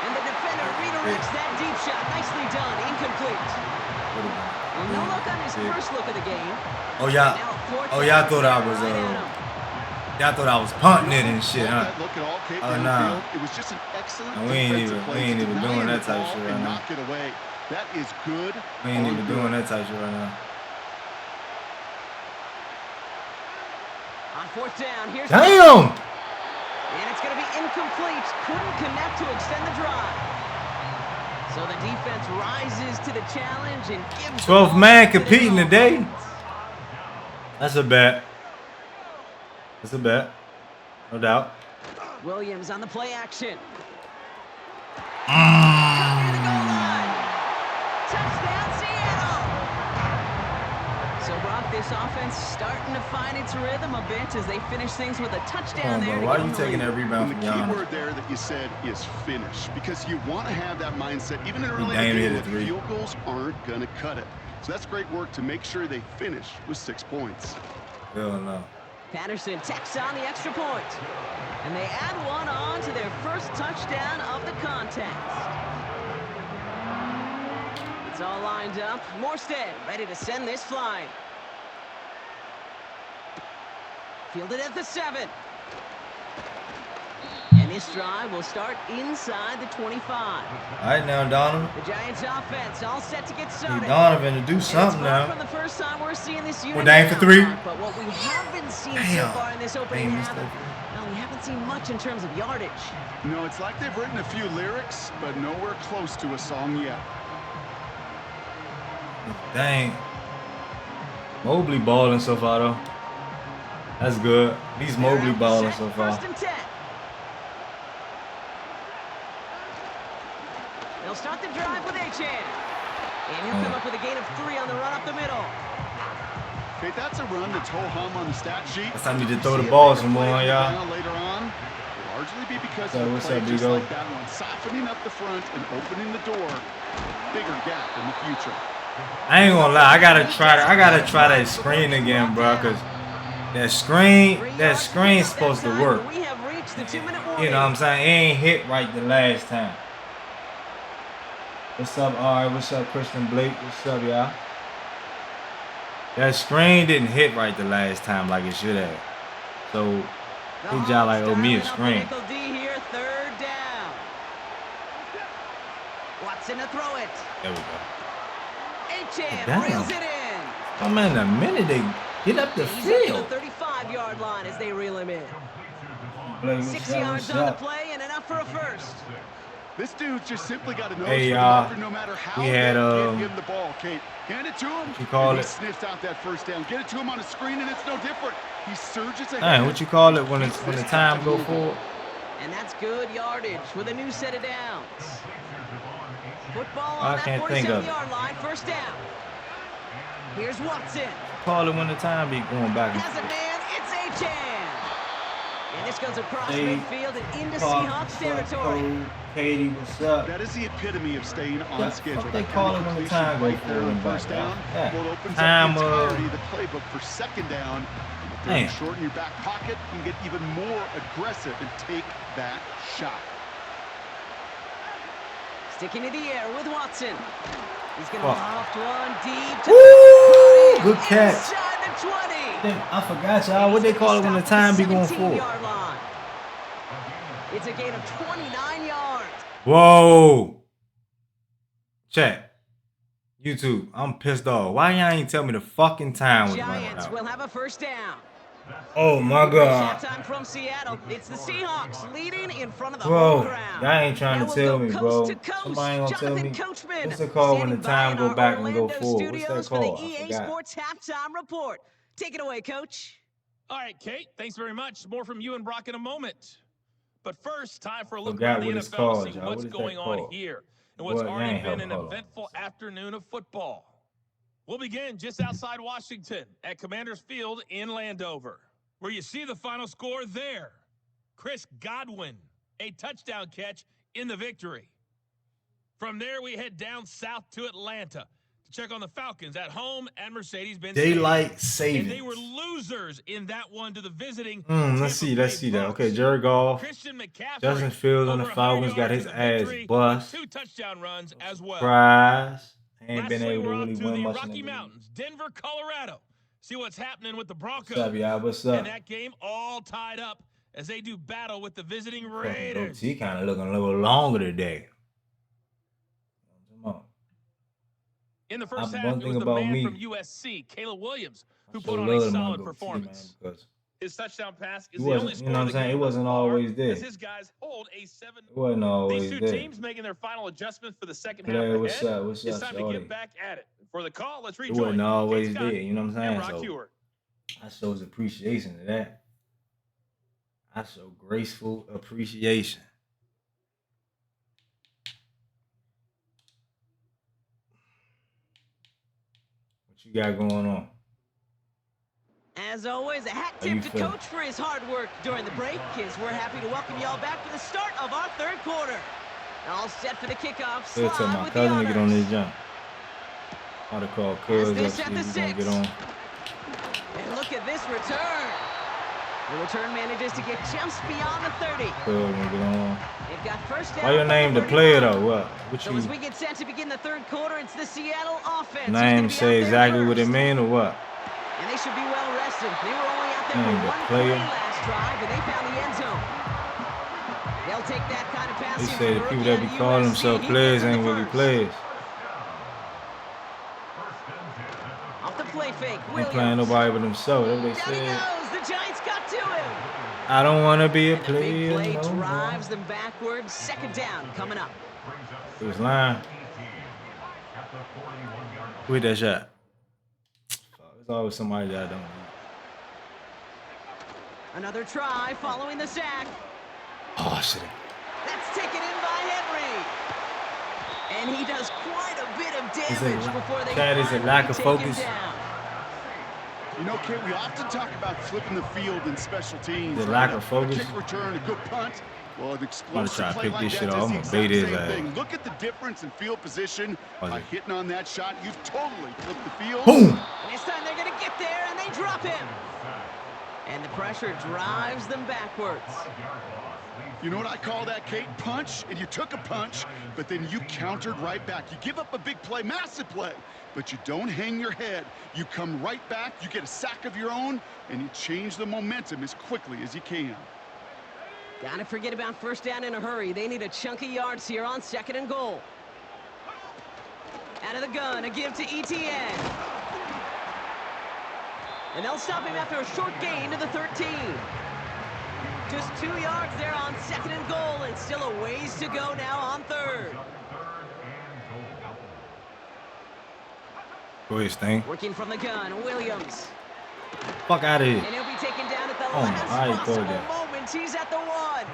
And the defender redirects that deep shot. Nicely done. Incomplete. No look on his first look of the game. Oh, y'all thought I was y'all thought I was punting it and shit, huh? Oh, nah. It was just an excellent we ain't even doing that type of shit right now. Knock it away. That is good. We ain't even doing that type of shit right now. On 4th down, here's Damn! And it's going to be incomplete. Couldn't connect to extend the drive. So the defense rises to the challenge and gives 12th man competing today. That's a bet. That's a bet. No doubt. Williams on the play action. Touchdown, Seattle! So, Brock, this offense starting to find its rhythm a bit as they finish things with a touchdown there. Why are you taking that rebound from The Giannis? key word there that you said is finish, because you want to have that mindset, even in early Dame game, hit that a 3. field goals aren't going to cut it. So that's great work to make sure they finish with 6 points. Hell no. Patterson tacks on the extra point. And they add one on to their first touchdown of the contest. It's all lined up. Morstead ready to send this flying. Fielded at the 7. And this drive will start inside the 25. All right now, Donovan. The Giants offense all set to get started. Need Donovan to do something now. From the first time we're seeing this unit. We're down for 3. But what we haven't seen so far in this opening half, well, we haven't seen much in terms of yardage. No, it's like they've written a few lyrics, but nowhere close to a song yet. Dang. Mobley balling so far, though. That's good. He's Mobley balling so far. 1st and 10. They'll start the drive with Achan. And he'll come up with a gain of 3 on the run up the middle. Okay, that's a run that's ho-hum on the stat sheet. That's time to throw the ball some more, y'all. Later on, will largely be because of What's play up, just Bigo? like that one, softening up the front and opening the door. Bigger gap in the future. I ain't gonna lie. I gotta try that screen again, bro. Cause that screen's supposed to work. We have reached the 2-minute You know what I'm saying? It ain't hit right the last time. What's up, all right? What's up, Christian Blake? What's up, y'all? That screen didn't hit right the last time like it should have. So, good job, like, owe me a screen. D here, 3rd down. Watson to throw it. There we go. Achan reels it in. Oh, man, the minute they get up the field. The 35-yard line as they reel him in. Blake, 6 yards on the play and enough for a first. This dude's just simply got to know Hey, y'all. no matter how We had, they give him the ball. Kate, hand it to him. What you call He it? sniffs out that 1st down. Get it to him on a screen, and it's no different. He surges ahead. Hey, what you call it when the time go forward? And that's good yardage with a new set of downs. Football I on can't that think of it. 47-yard line, 1st down. Here's Watson. Call it when the time be going back and Has a forth. man, it's Achan. And this goes across Hey, midfield and into Seahawks territory. Katie, what's up? That is the epitome of staying on What schedule. they That call kind it of when the completion time goes right there forward on and back, 1st down. yeah. Well, it opens Time, up the entirety of the playbook for 2nd down. Damn. Short in your back pocket, you can get even more aggressive and take that shot. Sticking to the air with Watson. He's going to loft one deep. Woo! Good catch. Inside the 20. I forgot, y'all. What they call it when the time be going forward? It's a gain of 29 yards. Whoa. Chat. YouTube, I'm pissed off. Why y'all ain't tell me the fucking time was running Giants out? will have a first down. Oh my God. Halftime from Seattle. It's the Seahawks leading in front of the Bro, home crowd. y'all ain't trying to tell me, bro. Coast to coast. Somebody ain't gonna tell me. Coachman, What's it called when the time go back and go forward? What's that called? For the I EA forgot. Sports halftime report. Take it away, Coach. All right, Kate, thanks very much. More from you and Brock in a moment. But first, time for a look Forgot around the what it's NFL called, to see y'all. what's What is that going on called? here and what's Boy, already ain't been help. an Hold on. eventful afternoon of football. We'll begin just outside Washington at Commanders Field in Landover, where you see the final score there. Chris Godwin, a touchdown catch in the victory. From there, we head down south to Atlanta to check on the Falcons at home at Mercedes-Benz Daylight Stadium. savings. And they were losers in that one to the visiting Let's see that. Okay, Jared Goff, Christian McCaffrey, Justin Fields on the over 100 Falcons got yards his in the ass victory bust. with 2 touchdown runs as well. Surprise. Ain't been Lastly, able to we're really off to win the much in Rocky the league. Mountains, Denver, Colorado. See what's happening with the Broncos. What's up, y'all? What's up? And that game all tied up as they do battle with the visiting Raiders. He kind of looking a little longer today. Come on. In the first half, one it thing was the about man me, from USC, Caleb Williams, who I put so on a love my solid goatee, performance. man, because His touchdown pass he is the only wasn't, score you know what of I'm the saying? game It wasn't thus far, always there. as his guys hold a 7. It wasn't always These two there. teams making their final adjustments for the second Claire, half what's ahead. up? What's It's up, time to shorty? get back at it. For the call, let's It rejoin wasn't always Kate Scott there, you know what I'm and saying? Brock So Hewer. I shows appreciation to that. I show graceful appreciation. What you got going on? As always, a hat tip to Coach for his hard work during the break. As we're happy to welcome y'all back for the start of our third quarter. All set for the kickoff. Let's tell my cousin to get on this jump. I'd have called Cuz up, see if he's going to get on. And look at this return. The return manages to get just beyond the 30. Cuz going to get on. They've got first down. Why your name the player, though? What So you... as we get set to begin the third quarter, it's the Seattle offense. Name say exactly what it mean or what? And they should be well rested. They were only out there for one play last drive, and they found the end zone. They'll take that kind of passing. They say the people that be calling themselves players ain't really players. Off the play fake, Ain't playing nobody but themselves. That's what they said. said. The Giants got to him. I don't want to be a and player. The big play no drives them backwards. Second down coming up. It was line. Who hit that shot? There's always somebody that I don't know. Another try following the sack. Oh, shit. That's taken in by Henry. And he does quite a bit of damage before they That is a lack of focus. You know, Kate, we often talk about flipping the field in special teams. The lack of focus. A kick return, a good punt. Well, an explosive try to play pick like this that shit does off. the I'm gonna bait exact his same ass. thing. Look at the difference in field position. By hitting on that shot, you've totally flipped the field. Boom! And this time they're going to get there, and they drop him. And the pressure drives them backwards. You know what I call that, Kate? Punch, and you took a punch, but then you countered right back. You give up a big play, massive play, but you don't hang your head. You come right back, you get a sack of your own, and you change the momentum as quickly as you can. Gotta forget about first down in a hurry. They need a chunk of yards here on 2nd and goal. Out of the gun, a give to ETN. And they'll stop him after a short gain to the 13. Just 2 yards there on 2nd and goal, and still a ways to go now on 3rd. Go ahead, Sting. Working from the gun, Williams. Fuck out of here. And he'll be taken down at the Oh, last possible moment. He's at the 1.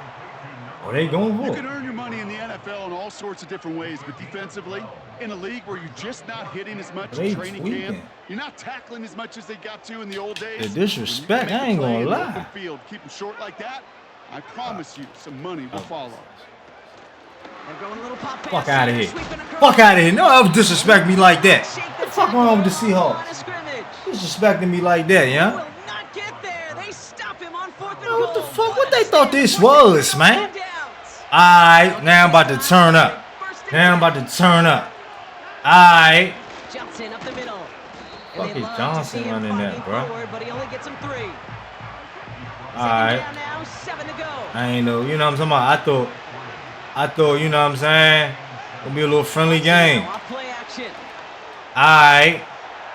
Are they going for You it? can earn your money in the NFL in all sorts of different ways, but defensively, in a league where you're just not hitting as much in training camp, you're not tackling as much as they got to in the old days. The disrespect, I ain't gonna lie. Field, keep them short like that, I promise you, some money will follow. They're going a little pop Fuck out of here. Fuck out of here. No ever disrespect me like that. What the fuck wrong with the Seahawks? Disrespecting me like that, yeah? Will not get there. What they thought this was, man? Alright, now I'm about to turn up. Now I'm about to turn up. Alright. Johnson up the middle. Fuck is Johnson running that, bro? Forward, but he only gets him 3. Alright. Now, 7 to go. I ain't know, you know what I'm talking about? I thought, you know what I'm saying? Gonna be a little friendly game. Play action. Alright.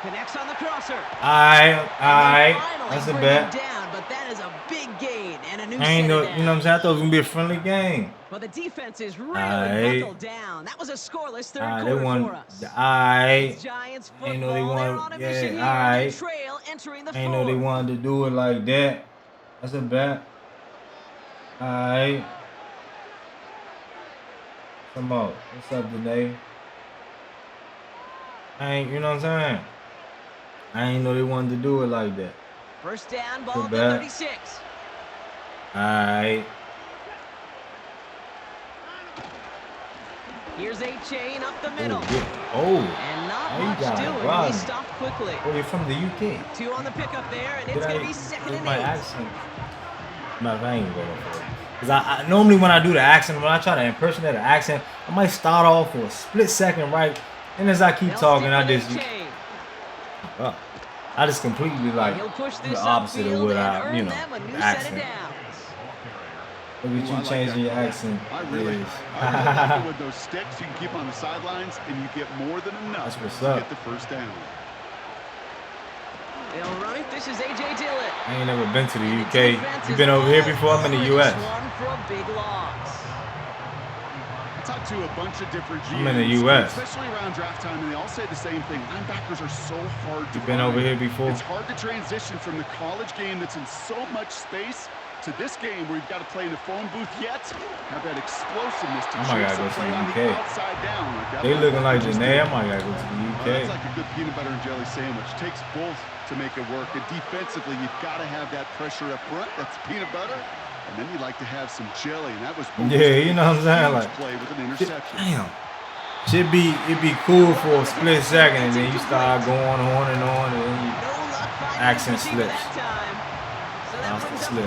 Connects on the crosser. Alright. That's a bet. Down, but that is a big gain and a new I ain't know, down. you know what I'm saying? I thought it was gonna be a friendly game. Well, the defense is really buckled down. That was a scoreless third quarter for us. Giants ain't know they wanted, trail entering the ain't know they wanted to do it like that. That's a bet. Alright. Come on. What's up, Danae? You know what I'm saying? I ain't know they wanted to do it like that. First down, ball at the 36. Alright. Here's a chain up the middle. And not much doing. He stopped quickly. Oh, you're from the UK. 2 on the pickup there, and it's going to be second and 8. My accent. I ain't going for it. Because I normally when I do the accent, when I try to impersonate an accent, I might start off for a split second, right? And as I keep talking, I just completely like the opposite of what I, you know, accent. Look at you changing your accent. I like it with those sticks you can keep on the sidelines, and you get more than enough to get the first down. All right, this is A.J. Dillon. I ain't never been to the UK. You been over here before? I'm in the U.S. One for a big loss. I talked to a bunch of different GMs, I'm in the U.S. especially around draft time, and they all say the same thing. Linebackers are so hard to You been over here before? It's hard to transition from the college game that's in so much space to this game where you've got to play in the phone booth yet. Have that explosiveness to chase and play on the outside down. They looking like Janae. I might gotta go to the UK. It's like a good peanut butter and jelly sandwich. Takes both to make it work. And defensively, you've got to have that pressure up front. That's peanut butter. And then you like to have some jelly. And that was you know what I'm saying? Like, play with an interception. Damn. It'd be cool for a split second, and then you start going on, and then you accent slips. Lost the slip.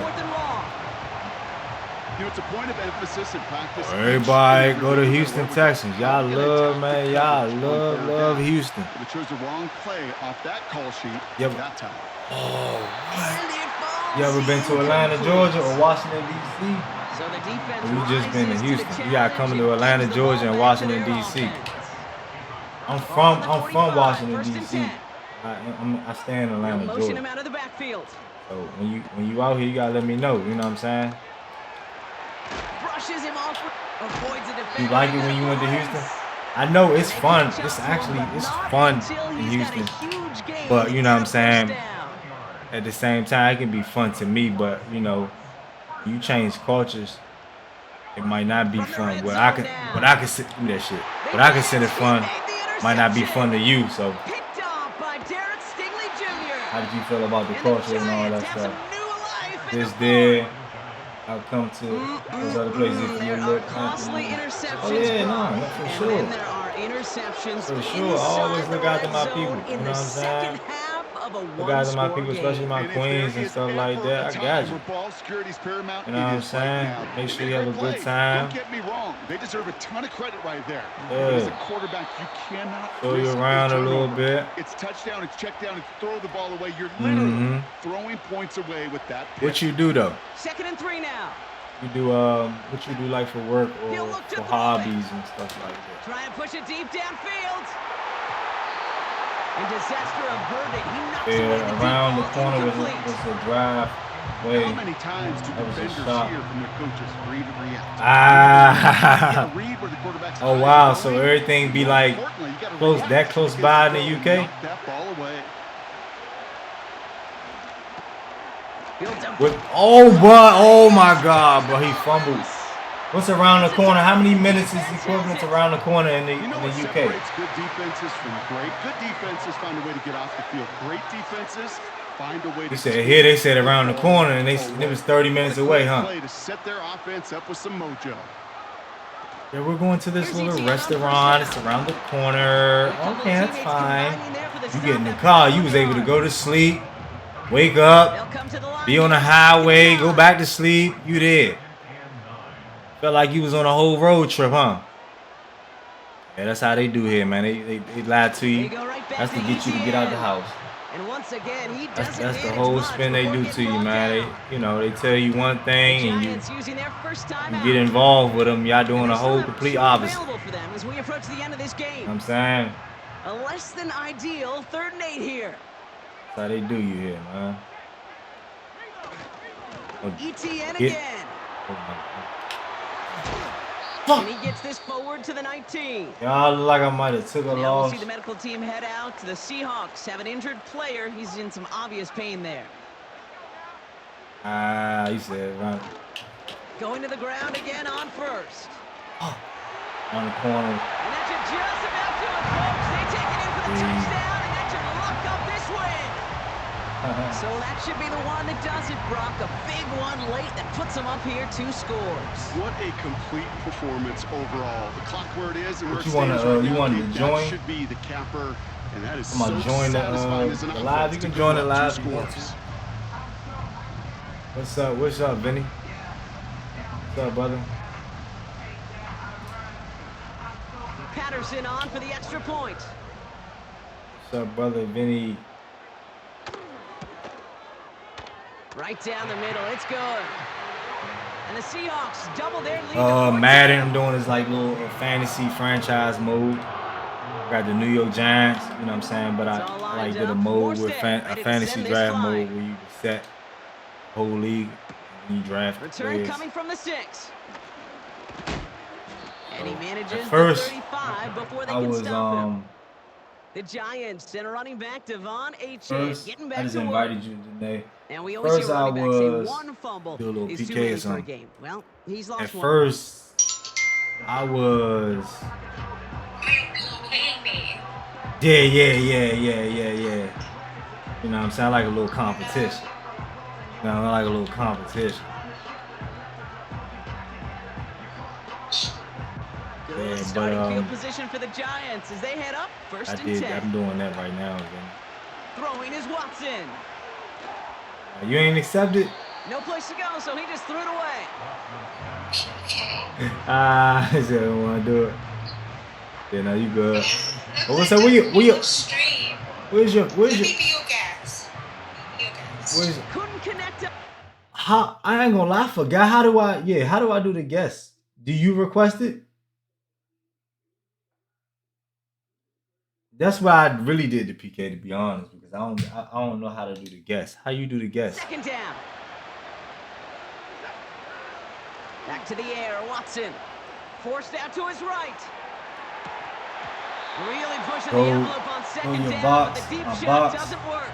You know, it's a point of emphasis in practice. Everybody go to Houston, Texans. Y'all love, man. Y'all love Houston. They chose the wrong play off that call sheet that time. Oh, what? You ever been to Atlanta, Georgia, or Washington, D.C.? We just been to Houston. You gotta come to Atlanta, Georgia, and Washington, D.C. I'm from Washington, D.C. I stay in Atlanta, Georgia. So when you out here, you gotta let me know. You know what I'm saying? You like it when you went to Houston? I know it's fun. It's fun in Houston. But you know what I'm saying? At the same time, it can be fun to me. But you know, you change cultures, it might not be fun. But I can sit through that shit. But I consider fun might not be fun to you. So how did you feel about the culture and all that stuff? Just there. I'll come to those other places if you look. Oh yeah, no, for sure. There are interceptions for sure. I always look out to my people. You know what I'm saying? Look out to my people, especially my queens and stuff like that. I got you. You know what I'm saying? Make sure you have a good time. Don't get me wrong. They deserve a ton of credit right there. Yeah. As a quarterback, you cannot throw you around a little bit. It's touchdown, it's check down, it's throw the ball away. You're literally throwing points away with that pick. What you do though? 2nd and 3 now. You do what you do like for work or for hobbies and stuff like that. Try and push it deep downfield. And disaster averted. He knocks yeah, around the corner was a drive way. How many times do defenders hear from their coaches read and react? Oh wow, so everything be like close by in the UK? Oh my God, bro, he fumbled. What's around the corner? How many minutes is equivalent to around the corner in the UK? Good defenses from great. Good defenses find a way to get off the field. Great defenses find a way to. He said here they said around the corner, and it was 30 minutes away, huh? To set their offense up with some mojo. Yeah, we're going to this little restaurant. It's around the corner. Okay, that's fine. You get in the car. You was able to go to sleep. Wake up, be on the highway, go back to sleep. You did. Felt like you was on a whole road trip, huh? Yeah, that's how they do here, man. They lie to you. That's to get you to get out the house. And once again, he That's doesn't the manage whole much spin they before do getting to you, brought man. down. They tell you one thing and Giants using their first time you out. get involved with them. Y'all doing And a they still whole have complete two opposite. available for them as we approach the end of this game. You know what I'm saying? A less than ideal 3rd and 8 here. That's how they do you here, man. ETN again. Oh my God. And he gets this forward to the 19. Y'all look like I might have took a Now we'll loss. see the medical team head out. The Seahawks have an injured player. He's in some obvious pain there. You said right. Going to the ground again on first. On the corner. And that should just about do it, folks. They take it in for the touchdown, and that should lock up this win. So that should be the one that does it, Brock. A big one late that puts them up here 2 scores. What a complete performance overall. The clock where it is and where it You stands wanna, right you now, wanted Kate, to join? that should be the capper, and that is I'm gonna so join satisfying as an the live. offense You can to join come the up live 2 if you want scores. What's up? What's up, Vinny? What's up, brother? Patterson on for the extra point. What's up, brother? Vinny. Right down the middle. It's good. And the Seahawks double their lead. Madden, I'm doing this like little fantasy franchise mode. Got the New York Giants, you know what I'm saying? But I like did a mode with a fantasy draft mode where you set the whole league and you draft Return players. coming from the 6. And he manages At first, the 35 before they I can was stop him. The Giants and running back Devon first, getting I back just to work. invited you today. And we always First, see I running backs say was one fumble do a little is PK too many or for a something. game. Well, he's lost At one. first, I was. Yeah. You know what I'm saying? I like a little competition. You know, I like a little competition. Good starting field position for the Giants as they head up first and 10. I'm doing that right now. Again. Throwing is Watson. You ain't accepted? No place to go, so he just threw it away. I said I don't want to do it. Yeah, no, you good. But what's up? Where's your Couldn't connect up. How I ain't gonna lie, I forgot how do I do the guess? Do you request it? That's why I really did the PK, to be honest, because I don't know how to do the guess. How you do the guess? Second down. Back to the air, Watson. Forced out to his right. Really pushing the envelope on second down, but the deep shot doesn't work.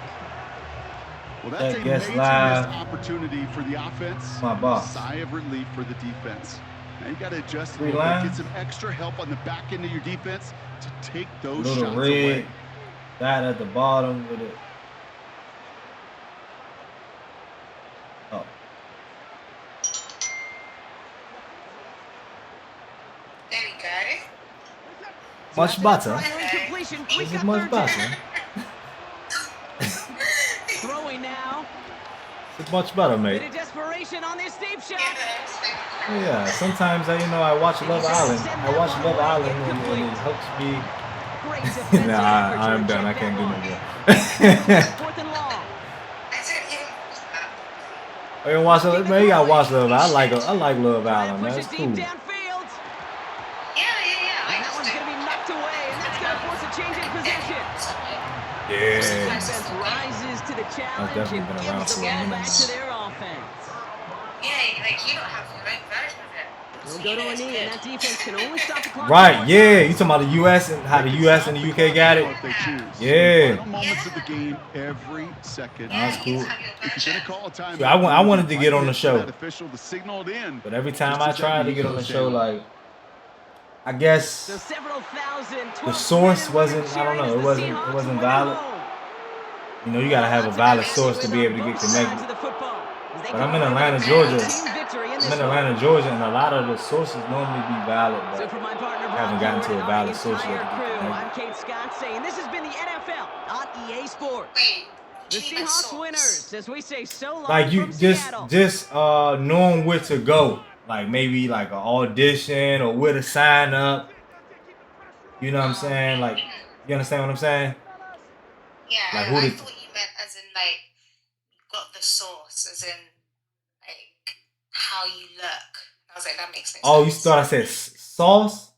Well, that's a guess major live. missed opportunity for the offense. My box. Sigh of relief for the defense. Now you got to adjust a Free little line. bit, get some extra help on the back end of your defense to take those Little shots red, away. that at the bottom with it. Oh. There we go. Much butter. Incompletion. We This is got much third butter. down. Throwing now. It's much better, Bit mate. of desperation on this deep shot. Yeah, sometimes I watch Love Island. I watch Love Island and it helps me. Great defensive Nah, effort I'm to done. I check can't do that no one. more. 4th and long. I can watch Love. Man, you gotta watch Love Island. I like Love Trying Island, to man. push It's it cool. deep downfield. And that one's going to be knocked away, and that's going to force a change in possession. Yeah. Defense rises to the challenge definitely and been around gives the for a ball minute. back to their offense. Yeah, like you don't have your own version of it. They'll go to a knee, and that defense can only stop the clock. Right, yeah. You talking about the U.S. and how the U.S. and the UK got it? If they choose. Yeah. Final moments of the game every second. That's cool. If you're gonna call a timeout, See, I wanted to get on the show. that official to signal it in. But every time Just I as that tried to knee get on the goes show, down. like, I guess So several thousand, the source wasn't, I don't know, it wasn't valid. You know, you gotta have a valid source to be able to get connected. But I'm in Atlanta, Georgia. I'm in Atlanta, Georgia, and a lot of the sources normally be valid, So but for my partner, I haven't gotten to a valid source yet to get crew, connected. I'm Kate Scott saying this has been the NFL on EA Sports. Wait, The Seahawks winners, as we say so long Like you from Seattle. just knowing where to go. Like maybe like an audition or where to sign up. You know what I'm saying? Like, you understand what I'm saying? Yeah, Like who I to? thought you meant as in like got the source, as in like how you look. I was like, that makes no sense. Oh, you thought I said sauce?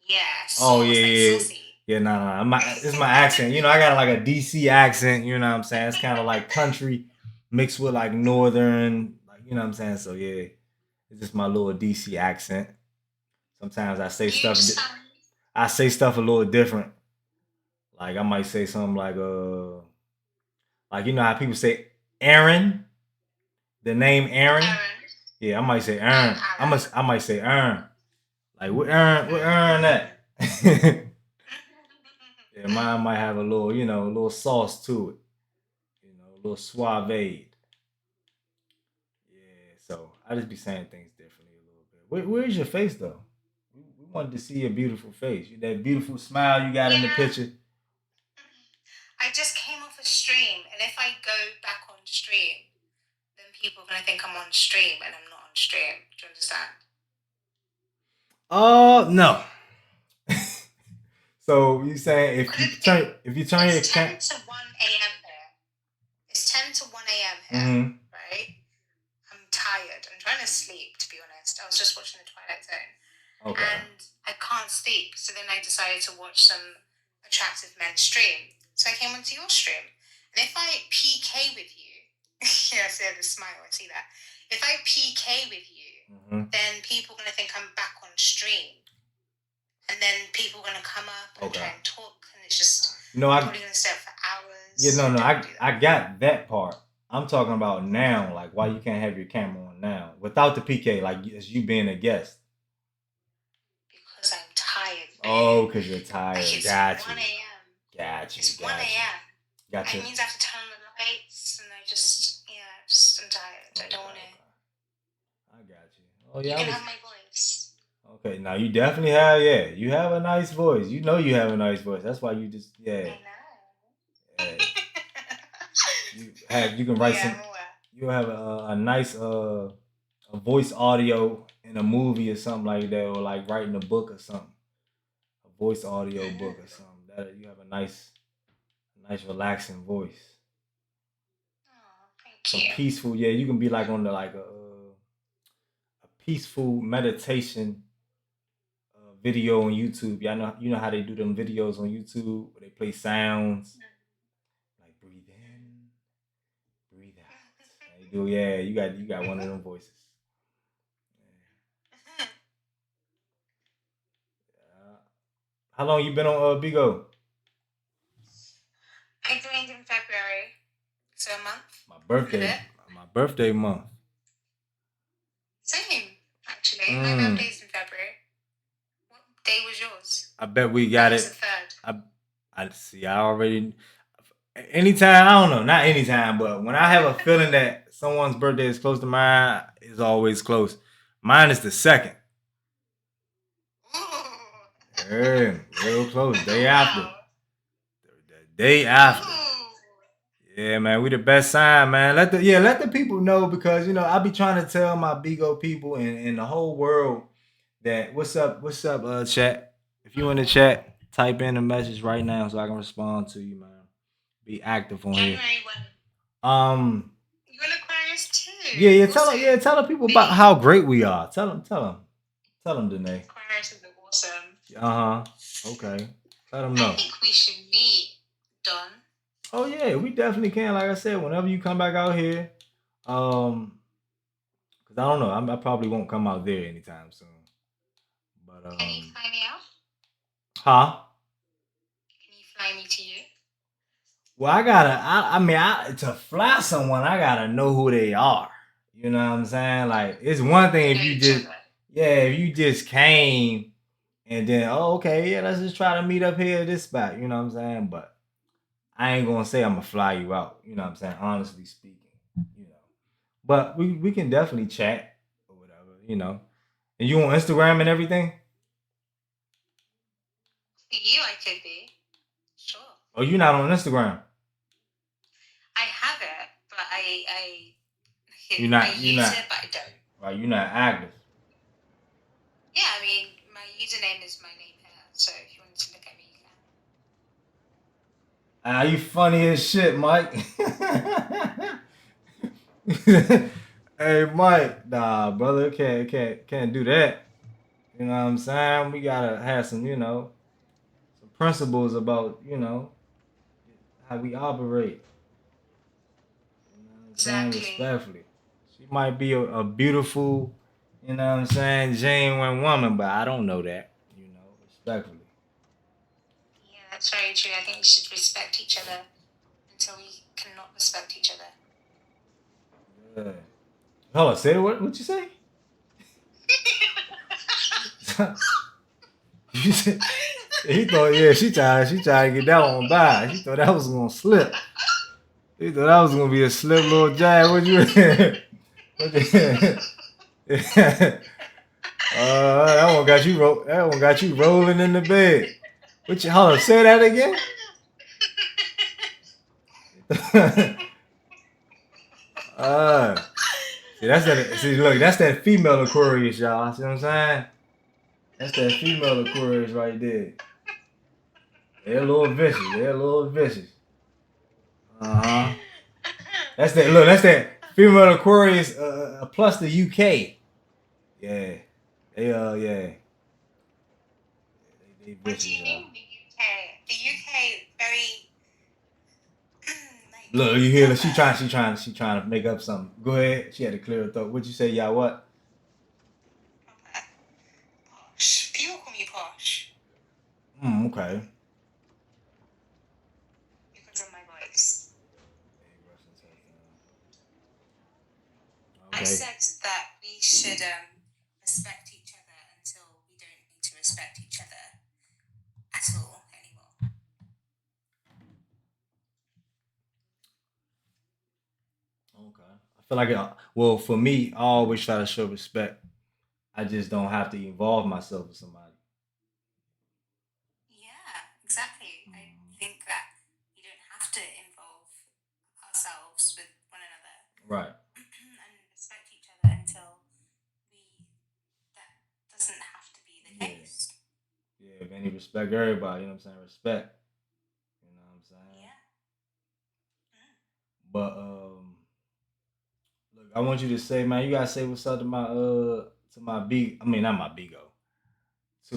Yeah, Oh sauce, yeah, like yeah. saucy. Yeah, nah. It's my accent. You know, I got like a DC accent. You know what I'm saying? It's kind of like country mixed with like northern. Like you know what I'm saying? So yeah, it's just my little DC accent. Sometimes I say You stuff. sound I say stuff a little different. Like I might say something like you know how people say Aaron, the name Aaron. Aaron. Yeah, I might say Aaron. Aaron. I might say Aaron. Like what Aaron at? Yeah, mine might have a little, you know, a little sauce to it. You know, a little suave. Yeah, so I just be saying things differently a little bit. Where's your face though? We wanted to see your beautiful face. That beautiful smile you got in the picture. I just came off a stream, and if I go back on stream, then people are gonna think I'm on stream, and I'm not on stream. Do you understand? No. So you saying if you turn your It's 10 to 1 a.m. here. It's 10 to 1 a.m. here, right? I'm tired. I'm trying to sleep, to be honest. I was just watching The Twilight Zone. Okay. And I can't sleep. So then I decided to watch some attractive men stream. So I came onto your stream. And if I PK with you, yeah, I see the smile, I see that. If I PK with you, then people are going to think I'm back on stream. And then people are going to come up and try and talk. And it's just, I'm probably going to stay up for hours. Yeah, no, I got that part. I'm talking about now, like why you can't have your camera on now without the PK, like as you being a guest. Because I'm tired. Oh, because you're tired. Like it's Got 1 you. a.m. Got you. It's 1 a.m. Gotcha. It means I have to turn on the lights, and I'm tired. I don't want to. I got you. Oh You yeah. can have my voice. Okay, now you definitely have, yeah. You have a nice voice. You know you have a nice voice. That's why you just, yeah. I know. You can write some. You have a nice a voice audio in a movie or something like that, or like writing a book or something. A voice audio book or something. That you have a nice relaxing voice. Oh, thank Some you. peaceful, yeah. You can be like on the like a peaceful meditation video on YouTube. Y'all know you know how they do them videos on YouTube where they play sounds like breathe in, breathe out. They do, yeah. You got one of them voices. Yeah. How long you been on Bigo? I joined in February, so a month. My birthday month. Same, actually. My birthday's in February. What day was yours? I bet we got Mine was it. the 3rd. I see. I already. Anytime, I don't know, not anytime, but when I have a feeling that someone's birthday is close to mine, it's always close. Mine is the 2nd. Ooh. Yeah, real close. Day after. The day after. Yeah, man, we the best sign, man. Let the people know, because you know I be trying to tell my Bigo people and the whole world that what's up, chat. If you in the chat, type in a message right now so I can respond to you, man. Be active on here. January 1. You're an Aquarius too. Yeah. Tell the people about how great we are. Tell them, Danae. Aquarius is awesome. Okay. Let them know. I think we should meet, Don. Oh yeah, we definitely can. Like I said, whenever you come back out here, because I don't know, I probably won't come out there anytime soon. But Can you fly me out? huh? Can you fly me to you? Well, to fly someone, I gotta know who they are. You know what I'm saying? Like, it's one thing if you just came and then, oh, okay, yeah, let's just try to meet up here at this spot. You know what I'm saying? But I ain't gonna say I'm gonna fly you out. You know what I'm saying? Honestly speaking, you know. But we can definitely chat or whatever, you know. And you on Instagram and everything? For you, I could be. Sure. Oh, you not on Instagram? You're not. I You're use not. it, but I don't. Right. You're not active. Yeah, I mean, my username is my name here, so if you wanted to look at me, you can. You funny as shit, Mike. Hey, Mike. Nah, brother, can't do that. You know what I'm saying? We gotta have some, some principles about, how we operate. You know what I'm saying? Exactly. Respectfully. She might be a beautiful, you know what I'm saying, genuine woman, but I don't know that, respectfully. Yeah, that's very true. I think we should respect each other until we cannot respect each other. Yeah. Hold on, say what you say? You said, he thought, yeah, she tried to get that one by. She thought that was gonna slip. He thought that was gonna be a slip little jab. What you? That one got you. That one got you rolling in the bed. What you? Hold on, say that again. See, that's that. See, look, that's that female Aquarius, y'all. See what I'm saying? That's that female Aquarius right there. They're a little vicious. Uh-huh. That's that. Look, that's that female Aquarius plus the UK. Yeah. Yeah. They What do vicious, you y'all. mean the UK? The UK very. Look, you hear her? She trying to make up something. Go ahead. She had to clear her throat. What'd you say, y'all? What? Posh. People call me posh. Okay. Because of my voice. Okay. I said that we should respect each other until we don't need to respect each other at all anymore. Okay. I feel like well, for me, I always try to show respect. I just don't have to involve myself with somebody. Yeah, exactly. I think that we don't have to involve ourselves with one another. Right. And respect each other until that doesn't have to be the case. Yeah, if any respect everybody, you know what I'm saying? Respect. You know what I'm saying? Yeah. But look, I want you to say, man, you gotta say what's up to my B. I mean, not my Bigo. To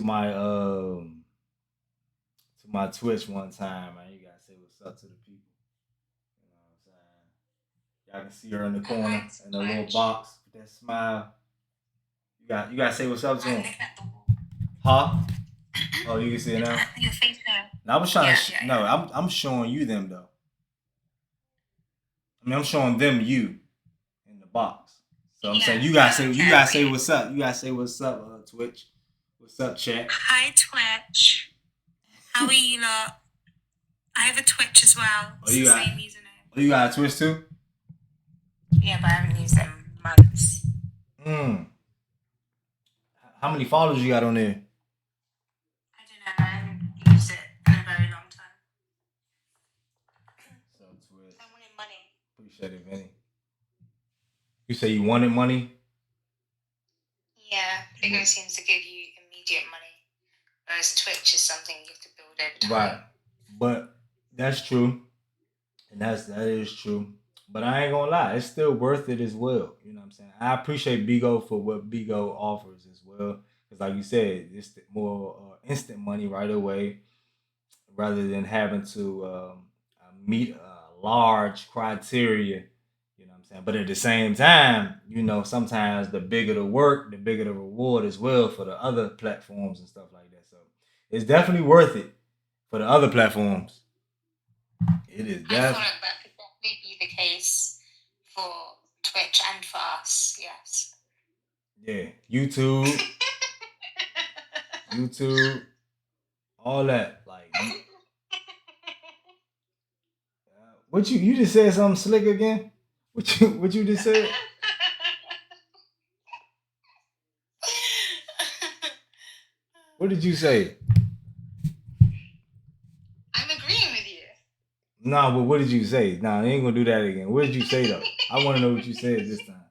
my Twitch one time, man. You gotta say what's up to the people. You know what I'm saying? Y'all can see her in the corner in the little box with that smile. You gotta say what's up to him. Huh? Oh, you can see it now. Your face now. No, I was trying to. No, I'm showing you them though. I mean, I'm showing them you in the box. So I'm saying you gotta say what's up. You gotta say what's up, Twitch. What's up, chat? Hi, Twitch. How are you lot? I have a Twitch as well. Oh, you got. Same username. Oh, you got a Twitch too? Yeah, but I haven't used it in months. How many followers you got on there? I don't know. I haven't used it in a very long time. So Twitch. I wanted money. Appreciate it, Vinny. You say you wanted money? Yeah, Bigo seems to give you immediate money, whereas Twitch is something you have to build over time. Right. But that's true. And that is true. But I ain't gonna lie, it's still worth it as well. You know what I'm saying? I appreciate Bigo for what Bigo offers as well. Because like you said, it's more instant money right away rather than having to meet a large criteria. You know what I'm saying? But at the same time, sometimes the bigger the work, the bigger the reward as well for the other platforms and stuff like that. So it's definitely worth it for the other platforms. It is I feel like that could definitely be the case for Twitch and for us, yes. Yeah, YouTube, all that. Like, what you just said something slick again? What you just said? What did you say? I'm agreeing with you. Nah, but what did you say? Nah, I ain't gonna do that again. What did you say though? I want to know what you said this time.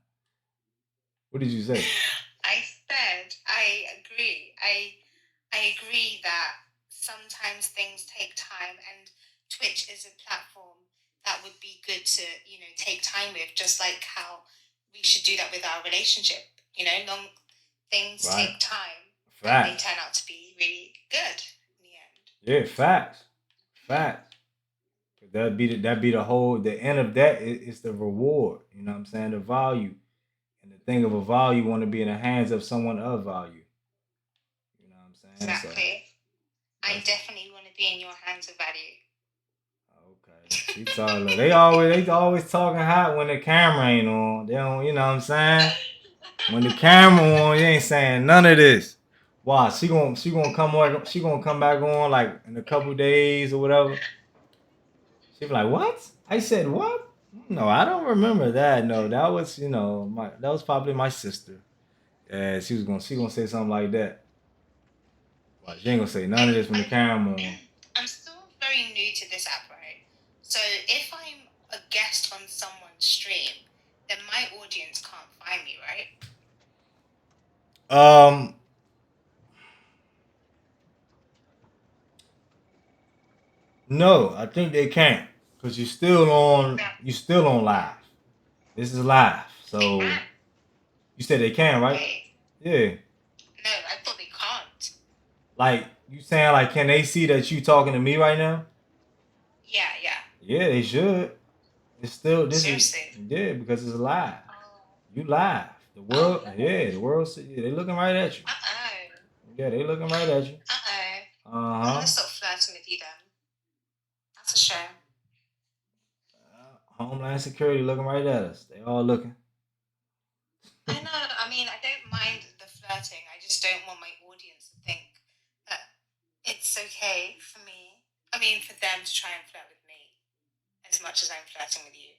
What did you say? I said I agree. I agree that sometimes things take time, and Twitch is a platform that would be good to take time with, just like how we should do that with our relationship. Long things Right. take time, and they Facts. turn out to be really good in the end. Yeah, facts. Facts. The end of that is the reward. You know what I'm saying? The value. And the thing of a value want to be in the hands of someone of value. You know what I'm saying? Exactly. I definitely want to be in your hands of value. Okay. They always talking hot when the camera ain't on. They don't, you know what I'm saying? When the camera on, you ain't saying none of this. Why? She gonna come back on like in a couple days or whatever. She be like, what? I said what? No, I don't remember that. No, that was that was probably my sister. Yeah, she gonna say something like that. Well, she ain't gonna say none of this when the camera on. I'm still very new to this app, right? So if I'm a guest on someone's stream, then my audience can't find me, right? No, I think they can't. Cause you're still on live. This is live. So you said they can, right? Wait, Yeah. no, I thought they can't. Like you saying like can they see that you talking to me right now? Yeah. Yeah, they should. It's still this Seriously? is because it's live. Oh. You live. The world, the world. They looking right at you. Yeah, they looking right at you. I'm gonna stop flirting with you then. That's a shame. Homeland Security looking right at us. They all looking. I know. I mean, I don't mind the flirting. I just don't want my audience to think that it's okay for me. I mean, for them to try and flirt with me as much as I'm flirting with you.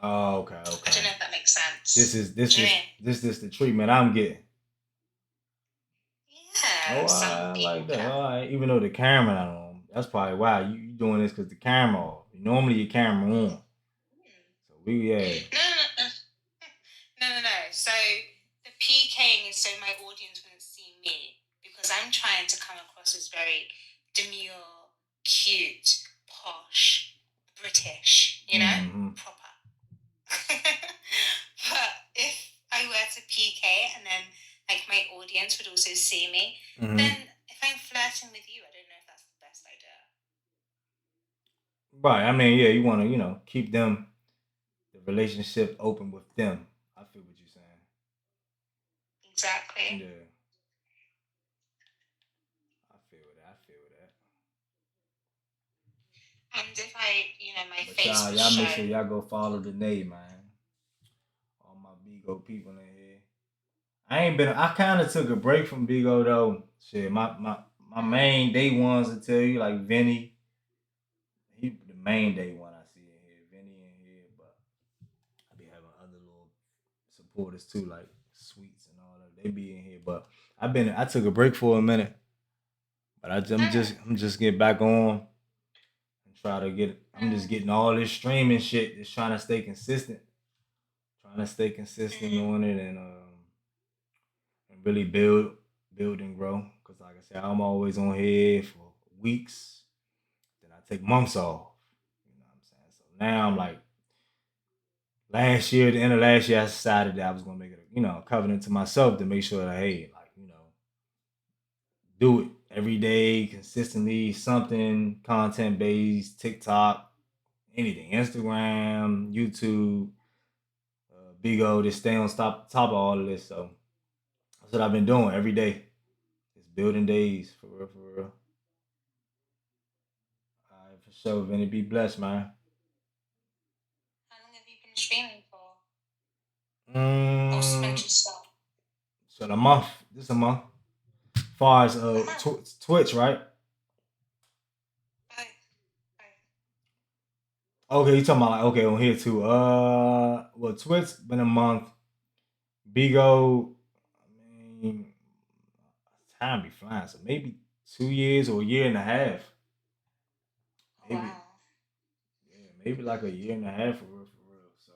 Oh, okay. I don't know if that makes sense. This is the treatment I'm getting. Yeah. Oh, I like that. All right. Even though the camera not on, that's probably why you doing this because the camera off. Normally your camera on. So No. So the PKing is so my audience wouldn't see me because I'm trying to come across as very demure, cute, posh, British, proper. But if I were to PK and then like my audience would also see me, then if I'm flirting with you, I don't know if that's the best idea. Right. I mean, yeah, you want to keep the relationship open with them. I feel what you're saying. Exactly. Yeah. I feel that. And if I, my But face was y'all make shown. sure y'all go follow the name, man. All my Bigo people in here. I kind of took a break from Bigo though. Shit, my main day ones to tell you like Vinny. He the main day one I see in here. Vinny in here, but I be having other little supporters too, like Sweets and all that. They be in here, but I took a break for a minute, but I'm just getting back on and try to get. I'm just getting all this streaming shit. Just trying to stay consistent. Trying to stay consistent on it and really build and grow. Cause like I said, I'm always on here for weeks. Then I take months off. You know what I'm saying? So now I'm like the end of last year, I decided that I was gonna make it a covenant to myself to make sure that hey, like, do it every day, consistently, something content based, TikTok, anything, Instagram, YouTube, Bigo, just stay on top of all of this. So that's what I've been doing every day. It's building days for real, for real. All right, for sure. Vinny, be blessed, man. How long have you been streaming for? Mm, so the month. This is a month. As far as Twitch, right? Okay, you talking about like okay on here too. Well, Twitch been a month. Bigo, I mean, time be flying. So maybe 2 years or a year and a half. Maybe, Wow. yeah, maybe like a year and a half for real, for real. So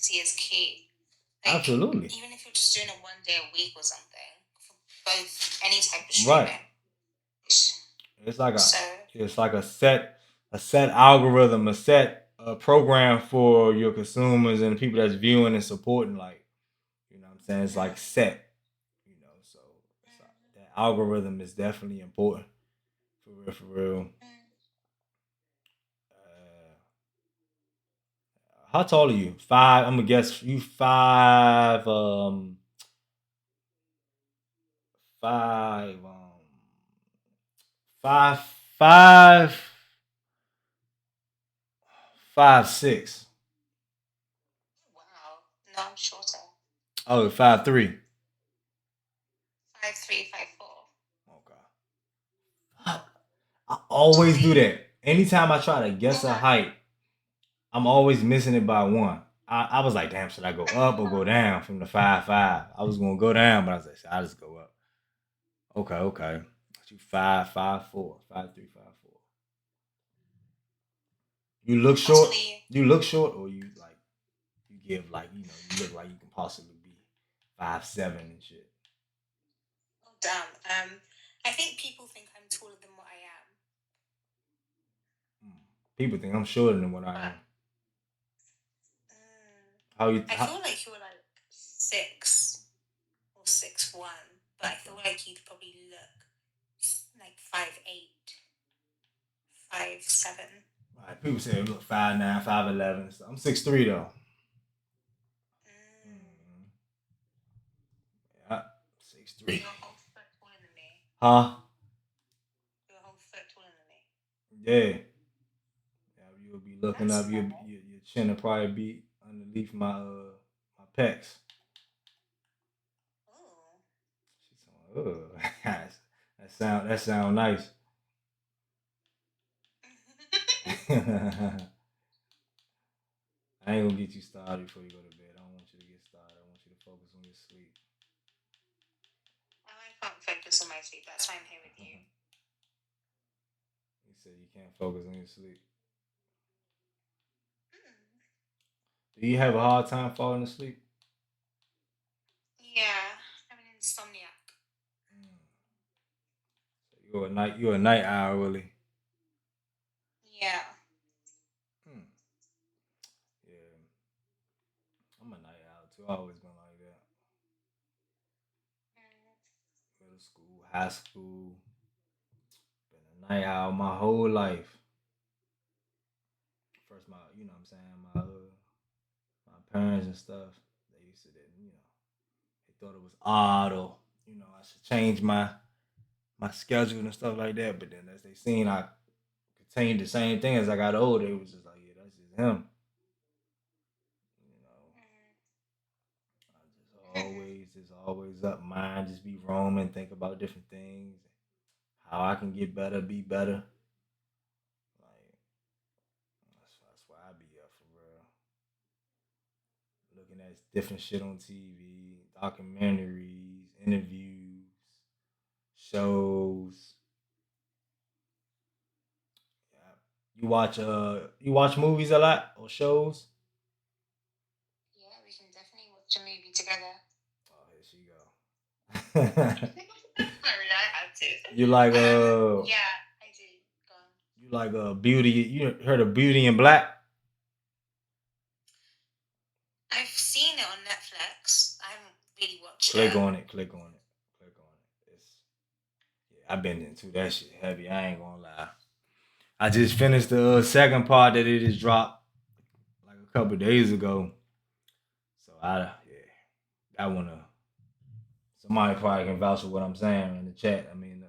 consistency is key. Like, Absolutely. even if you're just doing it 1 day a week or something, for both any type of Right. streaming. It's like So, a set algorithm, a set program for your consumers and the people that's viewing and supporting. Like, you know what I'm saying? It's like set, you know. So it's like, that algorithm is definitely important for real, for real. How tall are you? Five. I'm gonna guess you five. Five. 5, 5, 5'6". wow. No, I'm shorter. Oh, 5'3". 5'3", 5'4". Okay. I always do Actually, that. Anytime I try to guess a height, I'm always missing it by one. I was like, damn, should I go up or go down from the 5'5"? I was gonna go down, but I was like, I'll just go up. Okay, okay. You 5'4", 5'3", 5'4". You look short. actually, You look short, or you like you give like you look like you can possibly be 5'7" and shit. oh damn. I think people think I'm taller than what I am, People think I'm shorter than what I am. but How you? I feel like you're like 6 or 6'1", but I feel like you'd probably look like 5'8", 5'7". Right, people say look 5'9", 5'11". So I'm 6'3" though. Mm. Yeah, 6'3". You're a whole foot taller than me. Huh? You're a whole foot taller than me. Yeah. Yeah, you'll be looking That's up. Your chin will probably be underneath my pecs. Oh. She's like, oh, that sound nice. I ain't gonna get you started before you go to bed. I don't want you to get started. I want you to focus on your sleep. I can't focus on my sleep. That's why I'm here with you. You said you can't focus on your sleep. Do you have a hard time falling asleep? Yeah, I'm an insomniac. So you're a night owl, really. Yeah. Hmm. Yeah, I'm a night owl too. I've always been like that. Middle school, high school, been a night owl my whole life. First, you know what I'm saying, my parents and stuff, they used to, they thought it was odd or, I should change my schedule and stuff like that. But then as they seen I continued the same thing as I got older, it was just like, yeah, that's just him. You know, I just always up mind, just be roaming, think about different things, how I can get better, be better. Like that's why I be up for real. Looking at different shit on TV, documentaries, interviews, shows. Yeah. You watch movies a lot or shows? Yeah, we can definitely watch a movie together. Oh, here she go. I had to. you like Yeah, I do. Go on. you like Beauty, you heard of Beauty in Black? I've seen it on Netflix. I haven't really watched Click it. on it, click on it, click on it. I've been into that shit heavy. I ain't gonna lie. I just finished the second part that it just dropped like a couple days ago. So I wanna. Somebody probably can vouch for what I'm saying in the chat. I mean,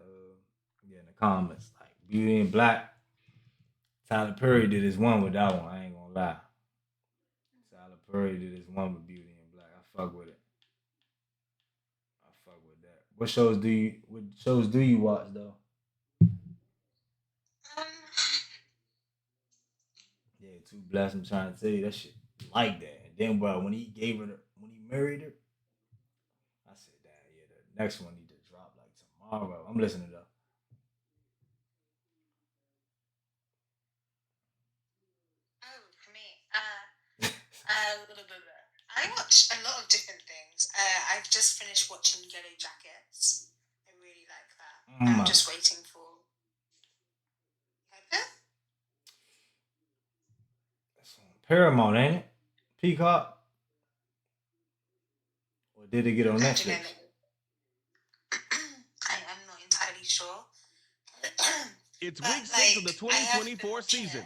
yeah, in the comments. Like Beauty in Black, Tyler Perry did his one with that one. I ain't gonna lie. Tyler Perry did his one with Beauty in Black. I fuck with it. I fuck with that. What shows do you watch though? Um, Yeah, Too Blessed. I'm trying to tell you that shit like that. And then, bro, when he married her, I said, damn, yeah, the next one need to drop like tomorrow. I'm listening though. oh, for me. Blah, blah, blah. I watch a lot of different things. I've just finished watching Yellow Jackets. I really like that. I'm just waiting for. Paramount, ain't it? Peacock? Or did it get on Netflix? I'm not entirely sure. It's week 6 of the 2024 season.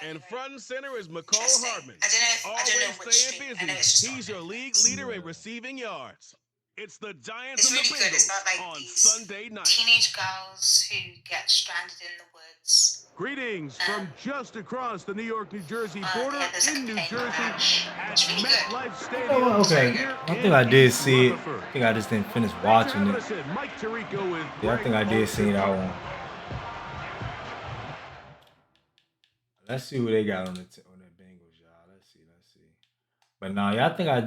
And front and center is McCole Hardman. Always staying busy. He's your league leader in receiving yards. It's the Giants and the really good. It's Bengals not like on these Sunday night. teenage girls who get stranded in the woods. Greetings from just across the New York-New Jersey border in New Jersey at MetLife Stadium. Okay, I think I did see it. I think I just didn't finish watching it. Yeah, I think I did see that one. Let's see who they got on the Bengals, y'all. Let's see. But nah, yeah, I think I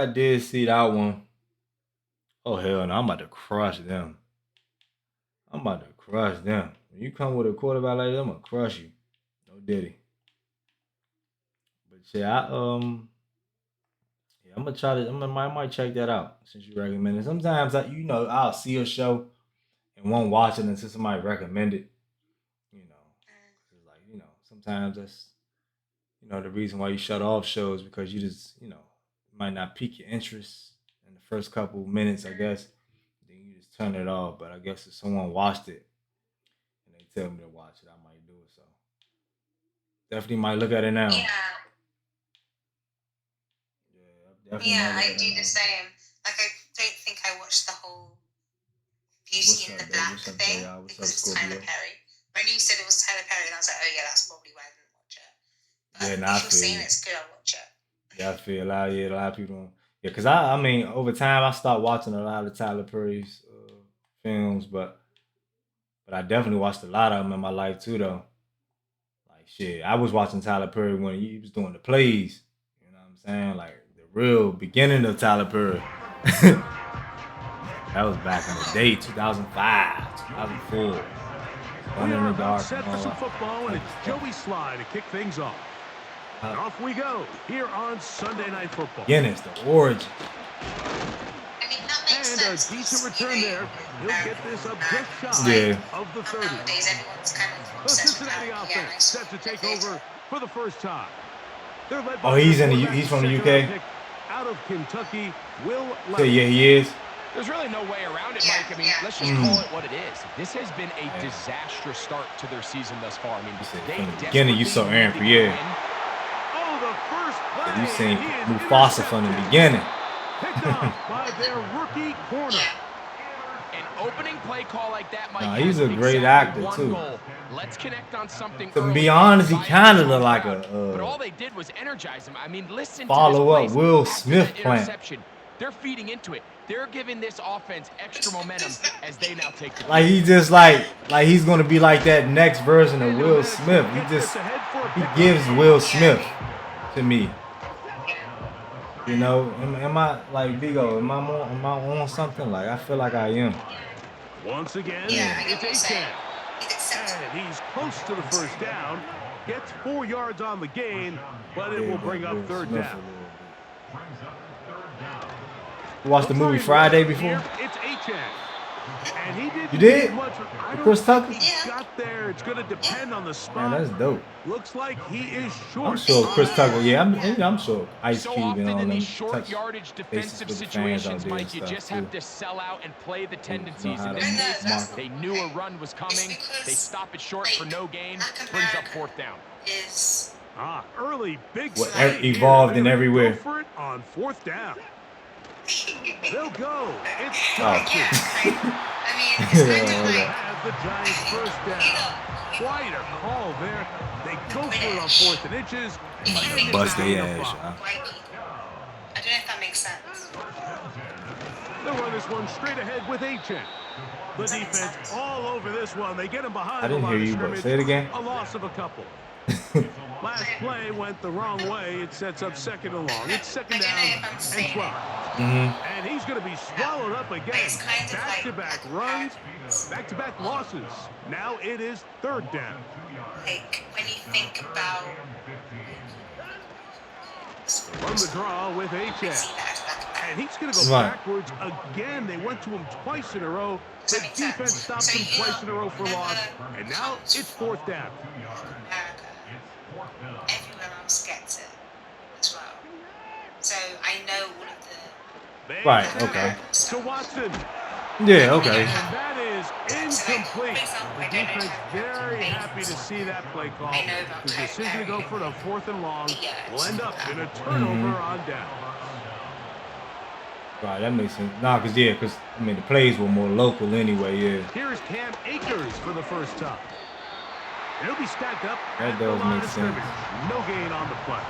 did see that one. Oh hell no, I'm about to crush them. When you come with a quarterback like that, I'm gonna crush you. No diddy. But yeah, I'm gonna try to. I might check that out since you recommend it. Sometimes I'll see a show and won't watch it until somebody recommend it. It's like sometimes that's the reason why you shut off shows because you just might not pique your interest in the first couple minutes, I guess. Then you just turn it off. But I guess if someone watched it and they tell me to watch it, I might do it. So definitely might look at it now. Yeah, I do the same. Like, I don't think I watched the whole Beauty and the Black thing because it's Tyler Perry. When you said it was Tyler Perry, and I was like, oh yeah, that's probably why I didn't watch it. But if you're saying it's good, I'll watch it. Yeah, I feel a lot of people. Yeah, because I mean, over time, I stopped watching a lot of Tyler Perry's films, but I definitely watched a lot of them in my life too, though. Like shit, I was watching Tyler Perry when he was doing the plays. You know what I'm saying? Like the real beginning of Tyler Perry. That was back in the day, 2005, 2004. We're about set for some football, and it's Joey Sly to kick things off. And off we go here on Sunday Night Football. Guinness, the origin. I mean, that makes sense. And a decent return there. He'll get this up just shy of the 30. Nowadays, everyone's kind of The Cincinnati offense set to take over for the first time. They're led Oh, by he's from the UK? Out of Kentucky, Will Yeah, he is. There's really no way around it, Mike. I mean, let's just call it what it is. This has been a disastrous start to their season thus far. I mean, from the beginning, you saw Aaron Pierre. Oh, the first play. You seen Mufasa from the beginning. Picked off by their rookie corner. An opening play call like that, Mike. Nah, he's a great actor too. Goal. Let's connect on something. To be honest, he kind of looked like but all they did was energize him. I mean, listen. Follow up Will Smith plan. They're feeding into it. They're giving this offense extra momentum as they now take the like he just like he's gonna be like that next version of Will Smith. He gives Will Smith to me. You know, am I like Vigo? Am I on something? Like I feel like I am. Once again, it's and he's close to the first down. Gets 4 yards on the gain, but it will bring up third down. You watched the movie Friday before? It's H.N. And he didn't you did? Much, Chris Tucker? He got there. It's going to depend on the spot. Man, that's dope. Looks like he is short. I'm sure Chris Tucker. Yeah, I'm sure Ice Cube and all in them these short yardage defensive situations, Mike, you just have to sell out and play the tendencies. In this case, they knew a run was coming. They stop it short for no gain. Brings up fourth down. Early big evolved in everywhere. Go for it on fourth down. They'll go. It's I mean, it's kind of like the Giants first down. Quite a call there. They go for it on 4th and inches. Bust their ass. I don't know if that makes sense. They'll run this one straight ahead with H.N. The defense all over this one. They get him behind the line of scrimmage. Say it again. A loss of a couple. Last play went the wrong way. It sets up second and long. It's second down and 12. And he's going to be swallowed up again. Back-to-back runs, back-to-back losses. Now it is third down. Like, when you think about From the draw with I HN. see that as like a bad. And he's going to go Right. backwards again. They went to him twice in a row. The makes defense sense. stopped So him twice in a row for you'll loss. never And now hunt it's 4th down. America. Everyone else gets it as well. So I know all of the Right, They okay. snap it to Watson. Yeah, okay. And that is incomplete. The defense very happy to see that play call. I know about The decision to go for the 4th and long Yeah. will end up in a turnover on down. Right, that makes sense. Nah, cause I mean the plays were more local anyway. Yeah, Here's Cam Akers for the first time. It'll be stacked up That at the does line make of sense. scrimmage. No gain on the play.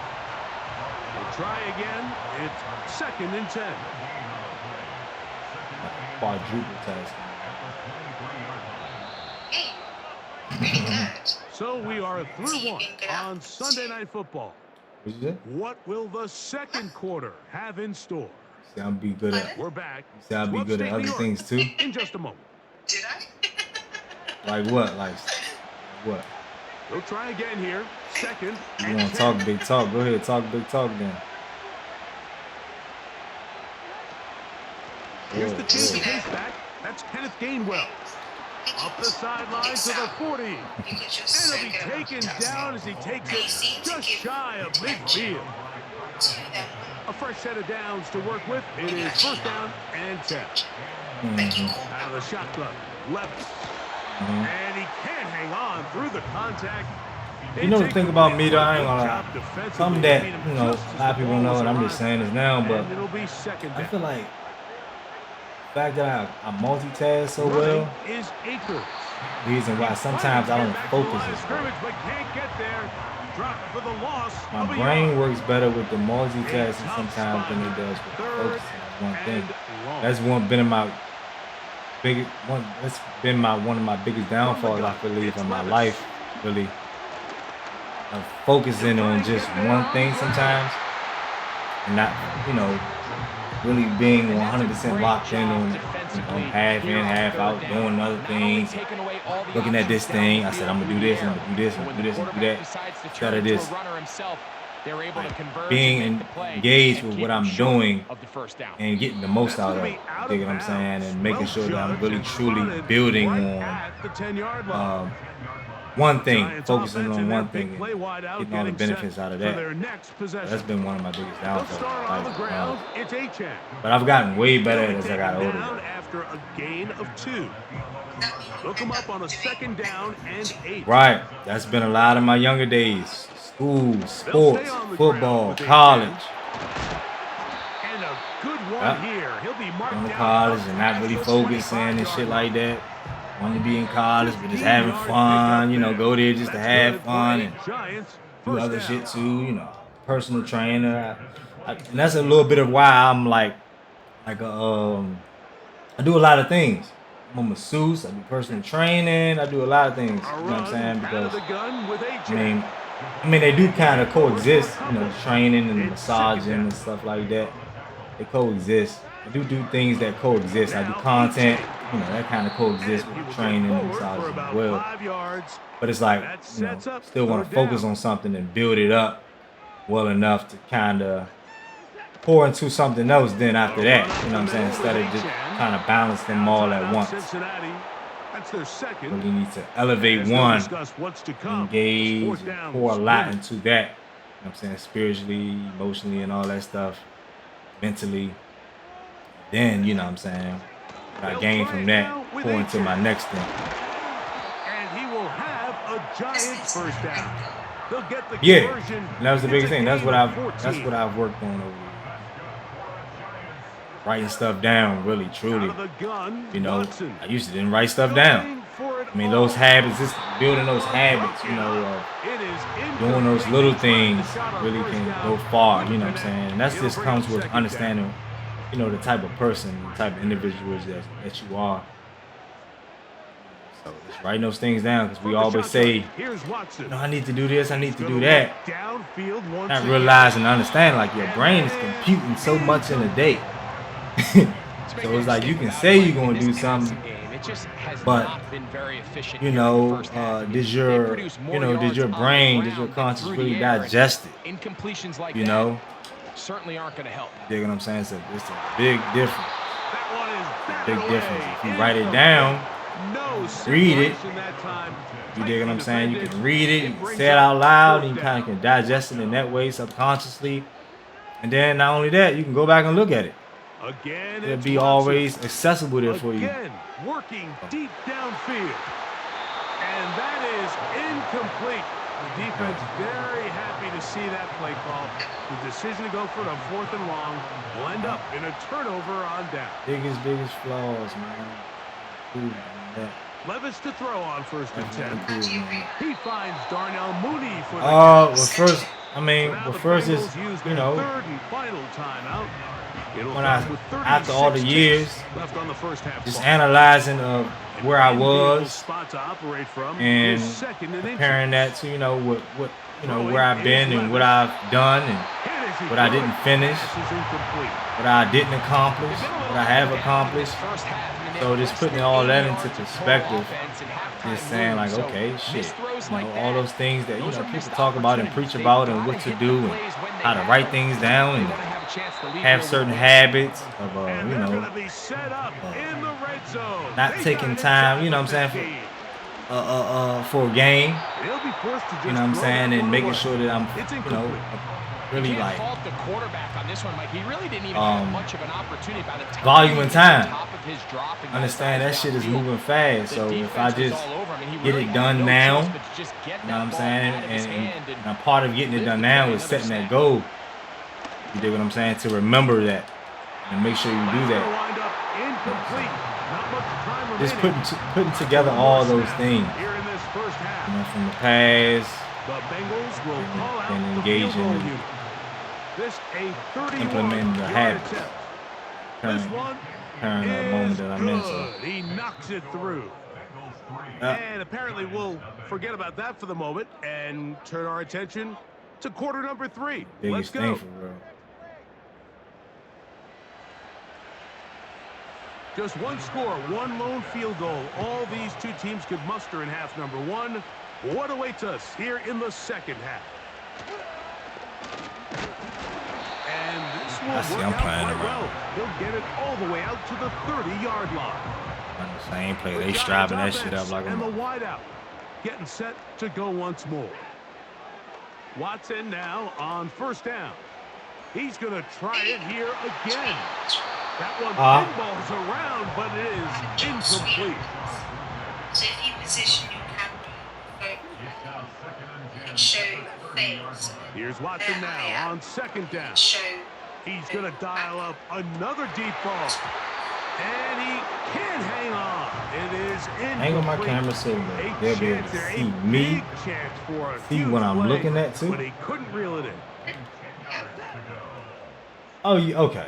We'll try again. It's 2nd and 10. quadruple task. Hey, really good. So we are through See, one being good up. on Sunday Night Football. What you say? What will the second quarter have in store? See, I'll be good at. We're back. See, I'll be to good at upstate New other York things too. in just a moment. Did I? Like what? Like what? We'll try again here. 2nd You and want to 10. talk big talk? Go ahead, talk big talk then. Here's the change Good. of pace back. That's Kenneth Gainwell. Up the sideline to the 40. Because you're And so he'll be good at taken multitasking. down as he takes They it seem to just give shy of attention midfield. to them. A fresh set of downs to work with. It is 1st down and 10. Like you call Out of the shotgun. Left. Mhm. And he can't hang on through the contact. You know the It's thing about incomplete. me though, I ain't Good gonna lie. job defensively. Something They that beat him you know just a as lot of the people ball know, was and I'm just arriving. saying this now, but And it'll be 2nd I down. feel like the fact that I multitask so Running well, is Akers. reason why sometimes I don't focus as well. Scrimmage, but can't get there. Drop for the loss. My of a brain yard. works better with the multitasking sometimes than it does with the focusing on one thing. That's been one of my biggest downfalls, I believe, in my life, really. Of focusing on just one thing sometimes and not, really being 100% locked in on half in, half out, doing other things, looking at this thing. I said, I'm gonna do this, and I'm gonna do this, and I'm gonna do this, and do that. Instead of this, being engaged with what I'm doing and getting the most out of it. You dig what I'm saying? And making sure that I'm really truly building on one thing, focusing on one thing, and getting all the benefits out of that. That's been one of my biggest downfalls. But I've gotten way better at it as I got older. After a gain of 2. Look him up on a 2nd down and 8. Right. That's been a lot of my younger days. School, sports, football, college. And a good one here. He'll be marked Going to down college and not really focusing and shit like that. Wanting to be in college, but just having fun, go there just to have fun and do other shit too, personal trainer. And that's a little bit of why I'm I do a lot of things. I'm a masseuse, I do personal training, I do a lot of things, you know what I'm saying? Because, I mean, they do kind of coexist, training and massaging and stuff like that. They coexist. I do things that coexist. I do content, that kind of coexists with training and massaging as well. But it's like, still want to focus on something and build it up well enough to kind of pour into something else then after that, you know what I'm saying? Instead of just kind of balance them all at once. Really need to elevate one, engage, and pour a lot into that, you know what I'm saying? Spiritually, emotionally, and all that stuff, mentally. Then, you know what I'm saying? What I gain from that, pour into my next thing. And he will have a giant first down. They'll get the Yeah, conversion. and that was the biggest thing. That's what I've 14. worked on over the years. Writing stuff down, really, truly. I used to didn't write stuff down. I mean, those habits, just building those habits, of doing those little things really can go far, you know what I'm saying? And that just comes with understanding, the type of person, the type of individuals that you are. So just writing those things down, because we always say, I need to do this, I need to do that. Not realizing and understanding, like, your brain is computing so much in a day. So it's like you can say you're going to do something, but does your brain, does your conscience really digest it? certainly aren't going to help. You dig what I'm saying? It's a big difference. That one is Big batted difference. away. If you write it down, No read it. separation that time. You dig what I'm saying? You Defended. can read it, you can brings say it up out loud, first and you down. kind of can digest it in that way subconsciously. And then not only that, you can go back and look at it. Again, It'll it's be Watson. always accessible there for you. Again, working deep downfield. And that is incomplete. The defense very happy to see that play call. The decision to go for it on 4th and long will end up in a turnover on down. Biggest flaws, man. Ooh, that. Levis to throw on 1st and 10. He finds Darnell Mooney for the Well, catch. first, I mean, So now but the first is, Bengals use you their know, 3rd and final timeout. It'll when come with after all the 36 years, left on the first half just clock. analyzing of where I was Spot to operate from and is 2nd and comparing inches. that to, you know, what you know, where I've been and what I've done and what I didn't finish, Pass is incomplete. what I didn't accomplish, what I have accomplished. So just putting all that into perspective, just saying like, okay, shit, you know, all those things that, you know, people talk about and preach about and what to do and how to write things down and have certain habits of, And you they're know, going to be set up in the red zone. not They taking got it time, inside you know what the I'm saying, 15. for a game, He'll be forced to just you know what I'm throw saying, that and one making away. sure that I'm, It's you know, incomplete. really You can't like fault the quarterback on this one, Mike. He really didn't even have much of an opportunity by the time volume he and was at the time. top of his drop and got Understand that guys shit is downfield. moving fast. The So if I defense was just all over. I mean, he get really it had done no now, choice but to just get you know what I'm that ball saying, out of his hand and a part of getting it done now is setting that goal. You dig what I'm saying? To remember that and make sure you do That's that. gonna wind up incomplete. Not much time Just remaining. putting together all those things, Here in this first half. you know, from the pass, The Bengals will call out and the field engaging goal and unit. This a implementing the 31-yard habits. attempt. Turn This one the moment is that I'm in. So good. He knocks it through. And apparently we'll forget about that for the moment and turn our attention to quarter number 3. Let's biggest go. thing for real. Just one score, one lone field goal. All these two teams could muster in half number 1. What awaits us here in the second half? And this will work I'm out playing quite around. well. He'll get it all the way out to the 30-yard line. On the same play, The they Giants striving that shit offense up like and the a wideout getting set to go once more. Watson now on 1st down. He's going to try it here again. That one pinballs around, but it is incomplete. So if you position your camera and show your face, Here's Watson now on 2nd down. show He's going to dial up another deep ball. And he can't hang on. It is incomplete. Hang on my camera so that they'll be able to see me, see what I'm looking at too. But he couldn't reel it in. Oh, okay.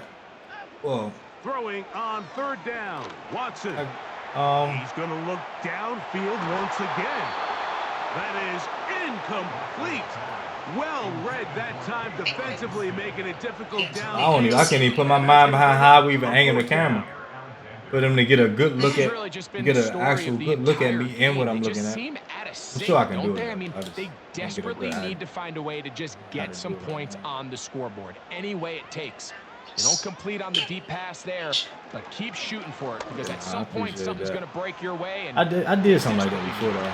Well, Throwing on 3rd down. Watson. he's going to look downfield once again. That is incomplete. Well read that time defensively, making it difficult down. I can't even put my mind behind how we even angle the camera for them to get a good look at, get an actual good look at me and what I'm looking at. I'm sure I can do it. I mean, they desperately need to find a way to just get some points on the scoreboard, any way it takes. They don't complete on the deep pass there, but keep shooting for it because at some point something's going to break your way. And I did something like that before though.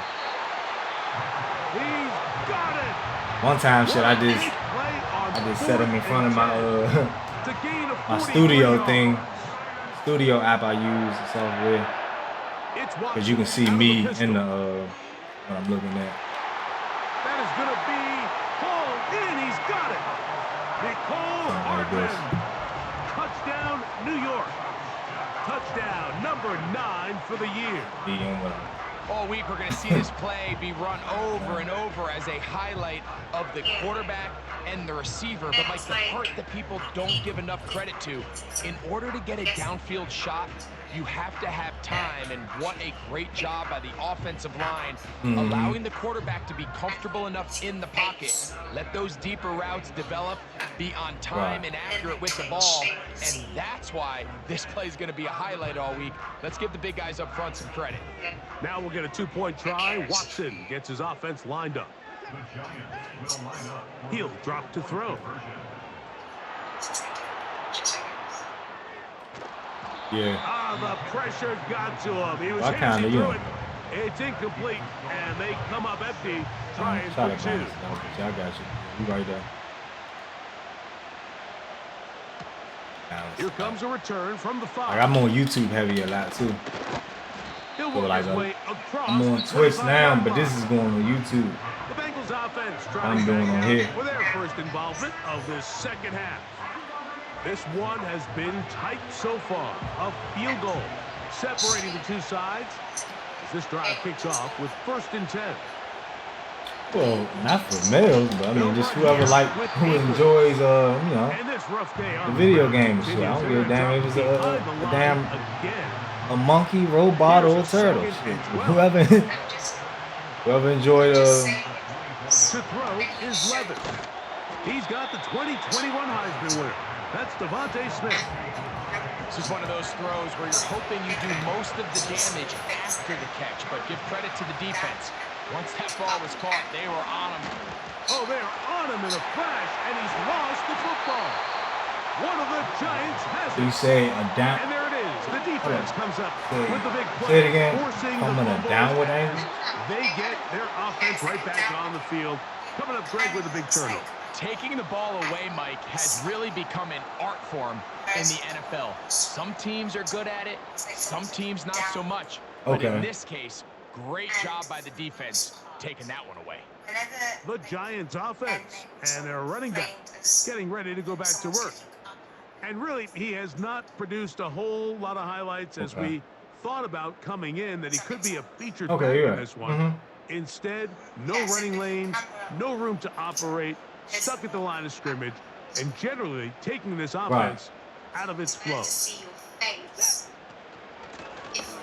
He's got it. One time, shit, I just set him in front of my my studio thing, studio app I use the software, because you can see me in the what I'm looking at. That is going to be hauled in. He's got it. Nicole Hartman. Touchdown, New York. Touchdown number 9 for the year. All week we're going to see this play be run over and over as a highlight of the quarterback and the receiver. But like the part that people don't give enough credit to, in order to get a downfield shot, you have to have time. And what a great job by the offensive line, allowing the quarterback to be comfortable enough in the pocket. Let those deeper routes develop, be on time and accurate with the ball. And that's why this play is going to be a highlight all week. Let's give the big guys up front some credit. Now we'll get a 2-point try. Watson gets his offense lined up. He'll drop to throw. Yeah. The pressure got to him. He was I kind of, through it. It's incomplete, and they come up empty, trying try for to two. bounce it out, but I got you. You right there. Here comes a return from the 5. Like, I'm on YouTube heavy a lot too. He'll So work like, his way across I'm on the Twitch 25 now, yard but this line. is going on YouTube. The Bengals offense I'm trying doing back on out here. for their first involvement of this second half. This one has been tight so far. A field goal separating the two sides as this drive kicks off with 1st and 10. Well, not for males, but I mean, just whoever who enjoys, you know, And this rough day the on video the games. Shit, I don't give a damn if it's a damn a monkey, robot, or a turtle. Shit, whoever enjoyed to throw is Levis. He's got the 2021 Heisman winner. That's Devontae Smith. This is one of those throws where you're hoping you do most of the damage after the catch, but give credit to the defense. Once that ball was caught, they were on him. Oh, they're on him in a flash, and he's lost the football. One of the Giants has it. You say a down. And there it is. The defense comes up with the big play. Say it again. Forcing Coming a downward angle. They get their offense right back on the field. Coming up, Greg, with a big turnover. Taking the ball away, Mike, has really become an art form in the NFL. Some teams are good at it, some teams not so much. But in this case, great job by the defense taking that one away. The Giants offense and their running back getting ready to go back to work. And really, he has not produced a whole lot of highlights as we thought about coming in, that he could be a featured back in this one. Instead, no running lanes, no room to operate, stuck at the line of scrimmage, and generally taking this offense out of its flow.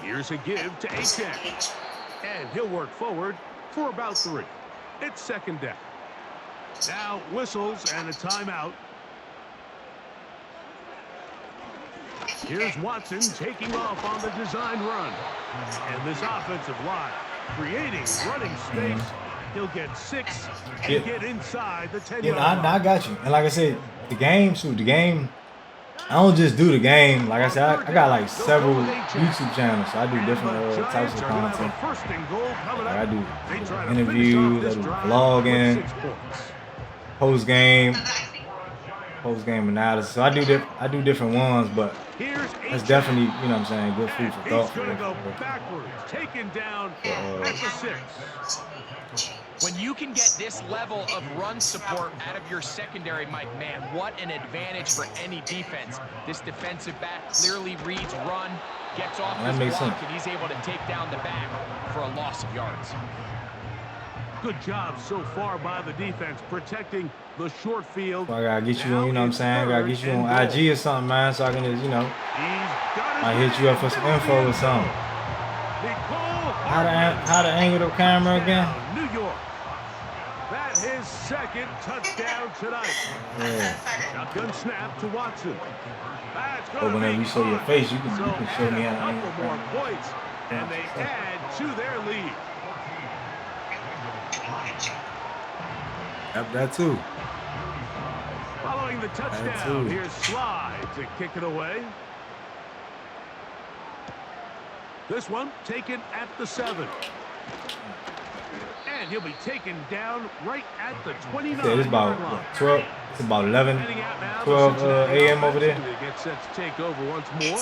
Here's a give to Achane. And he'll work forward for about 3. It's 2nd down. Now whistles and a timeout. Here's Watson taking off on the design run. And this offensive line creating running space. He'll get 6 and get inside the 10-yard line. I got you. And like I said, the game, I don't just do the game. Like I said, I got like several YouTube channels, so I do different types of content. Like I do interviews, I do vlogging, post-game analysis. So I do different ones, but that's definitely, you know what I'm saying, good food for thought. He's going to go backwards, taken down at the 6. When you can get this level of run support out of your secondary, Mike, man, what an advantage for any defense. This defensive back clearly reads run, gets off his block, and he's able to take down the back for a loss of yards. Good job so far by the defense protecting the short field. So I gotta get you on, you know what I'm saying? I gotta get you on IG or something, man, so I can just, you know, I hit you up for some info or something. How to angle the camera again? New York. That's his 2nd touchdown tonight. Shotgun snap to Watson. But whenever you show your face, you can show me how to angle. A couple more points, and they add to their lead. Yep, that too. Following the touchdown, here's Slide to kick it away. This one taken at the 7. And he'll be taken down right at the 29. Yeah, it's about 12. It's about 12 a.m. over there. They get set to take over once more.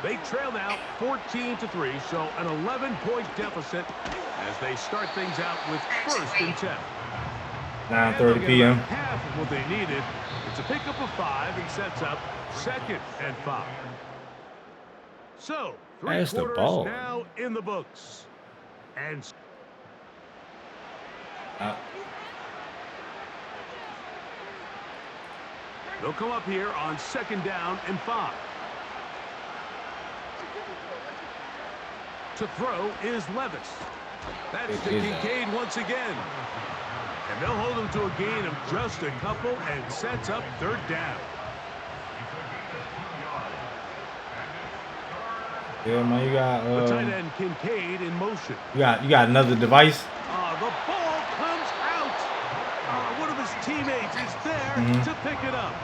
They trail now 14-3, so an 11-point deficit as they start things out with 1st and 10. 9:30 p.m. Half of what they needed. It's a pickup of 5 and sets up 2nd and 5. So, 3 quarters now in the books. And they'll come up here on 2nd down and 5. To throw is Levis. That's to Kincaid once again. And they'll hold him to a gain of just a couple and sets up 3rd down. Yeah, man, you got the tight end Kincaid in motion. You got another device. The ball comes out. One of his teammates is there to pick it up.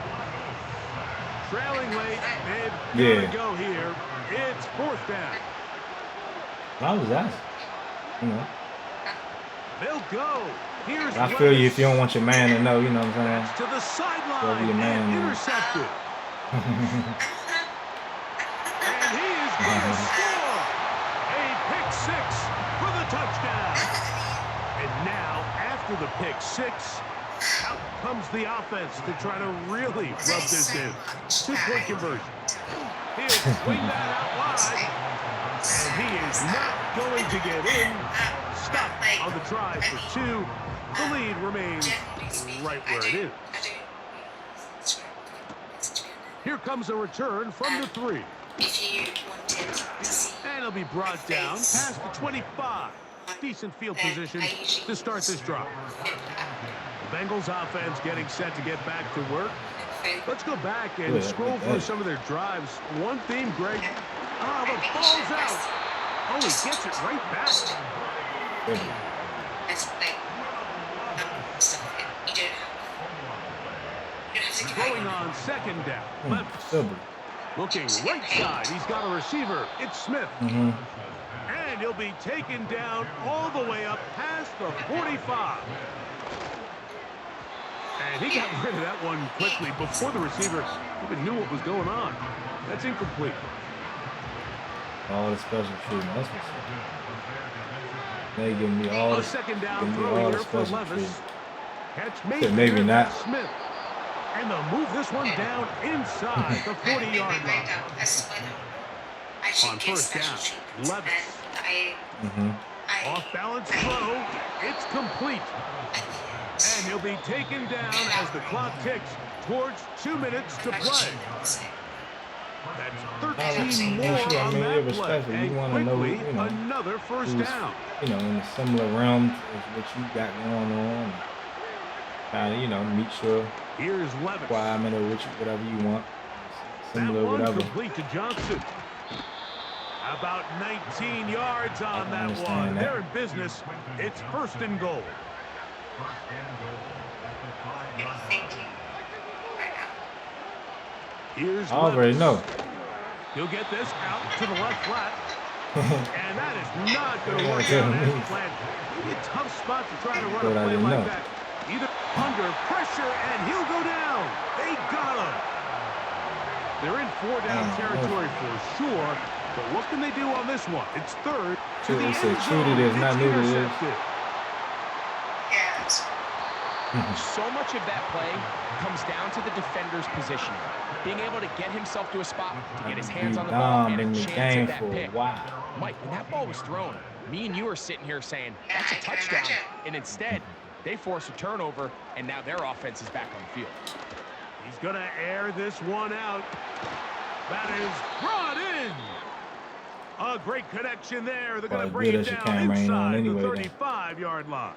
trailing late. They've got to go here. It's fourth down. I was asking. You know. They'll go. Here's I feel you if you don't want your man to know, you know what I'm saying? to the sideline your man and intercepted. And he is going to score. A pick six for the touchdown. And now, after the pick six, out comes the offense to try to really rub this in. 2-point conversion. He'll swing that out wide. And he is not going to get in. Stop on the try for two. The lead remains right where it is. Here comes a return from the 3. And he'll be brought down past the 25. Decent field position to start this drive. The Bengals offense getting set to get back to work. Let's go back and scroll through some of their drives. One theme, Greg. Oh, the ball's out. Oh, he gets it right back. Going on second down. Left. Looking right side. He's got a receiver. It's Smith. And he'll be taken down all the way up past the 45. And he got rid of that one quickly before the receiver even knew what was going on. That's incomplete. All the special treatment. That's what's up. They give me all the second down give me throw all here the for special Levis. treatment. Catch made Maybe there not. by Smith. And they'll move this one down inside the 40-yard line. On first down, Levis. Off balance throw. It's complete. And he'll be taken down as the clock ticks towards 2 minutes to play. That's 13 more on that play. You want to know, Quickly, you know, another first down. You know, in a similar realm as what you got going on. Kind of, you know, meet your requirement or whatever you want. Similar, whatever. Complete to Johnson. About 19 yards on that one. They're in business. It's first and goal. Here's I already know. He'll get this out to the left flat. And that is not going to work out as planned. Maybe a tough spot to try to run a play like that. Either under pressure, and he'll go down. They got him. They're in 4-down territory for sure. But what can they do on this one? It's third to the end zone. True to this, not new to this. So much of that play comes down to the defender's positioning. Being able to get himself to a spot, to get his hands on the ball, and a chance at that pick. Mike, when that ball was thrown, me and you are sitting here saying, that's a touchdown. And instead, they force a turnover, and now their offense is back on the field. He's going to air this one out. That is brought in. A great connection there. They're going to bring it down inside the 35-yard line.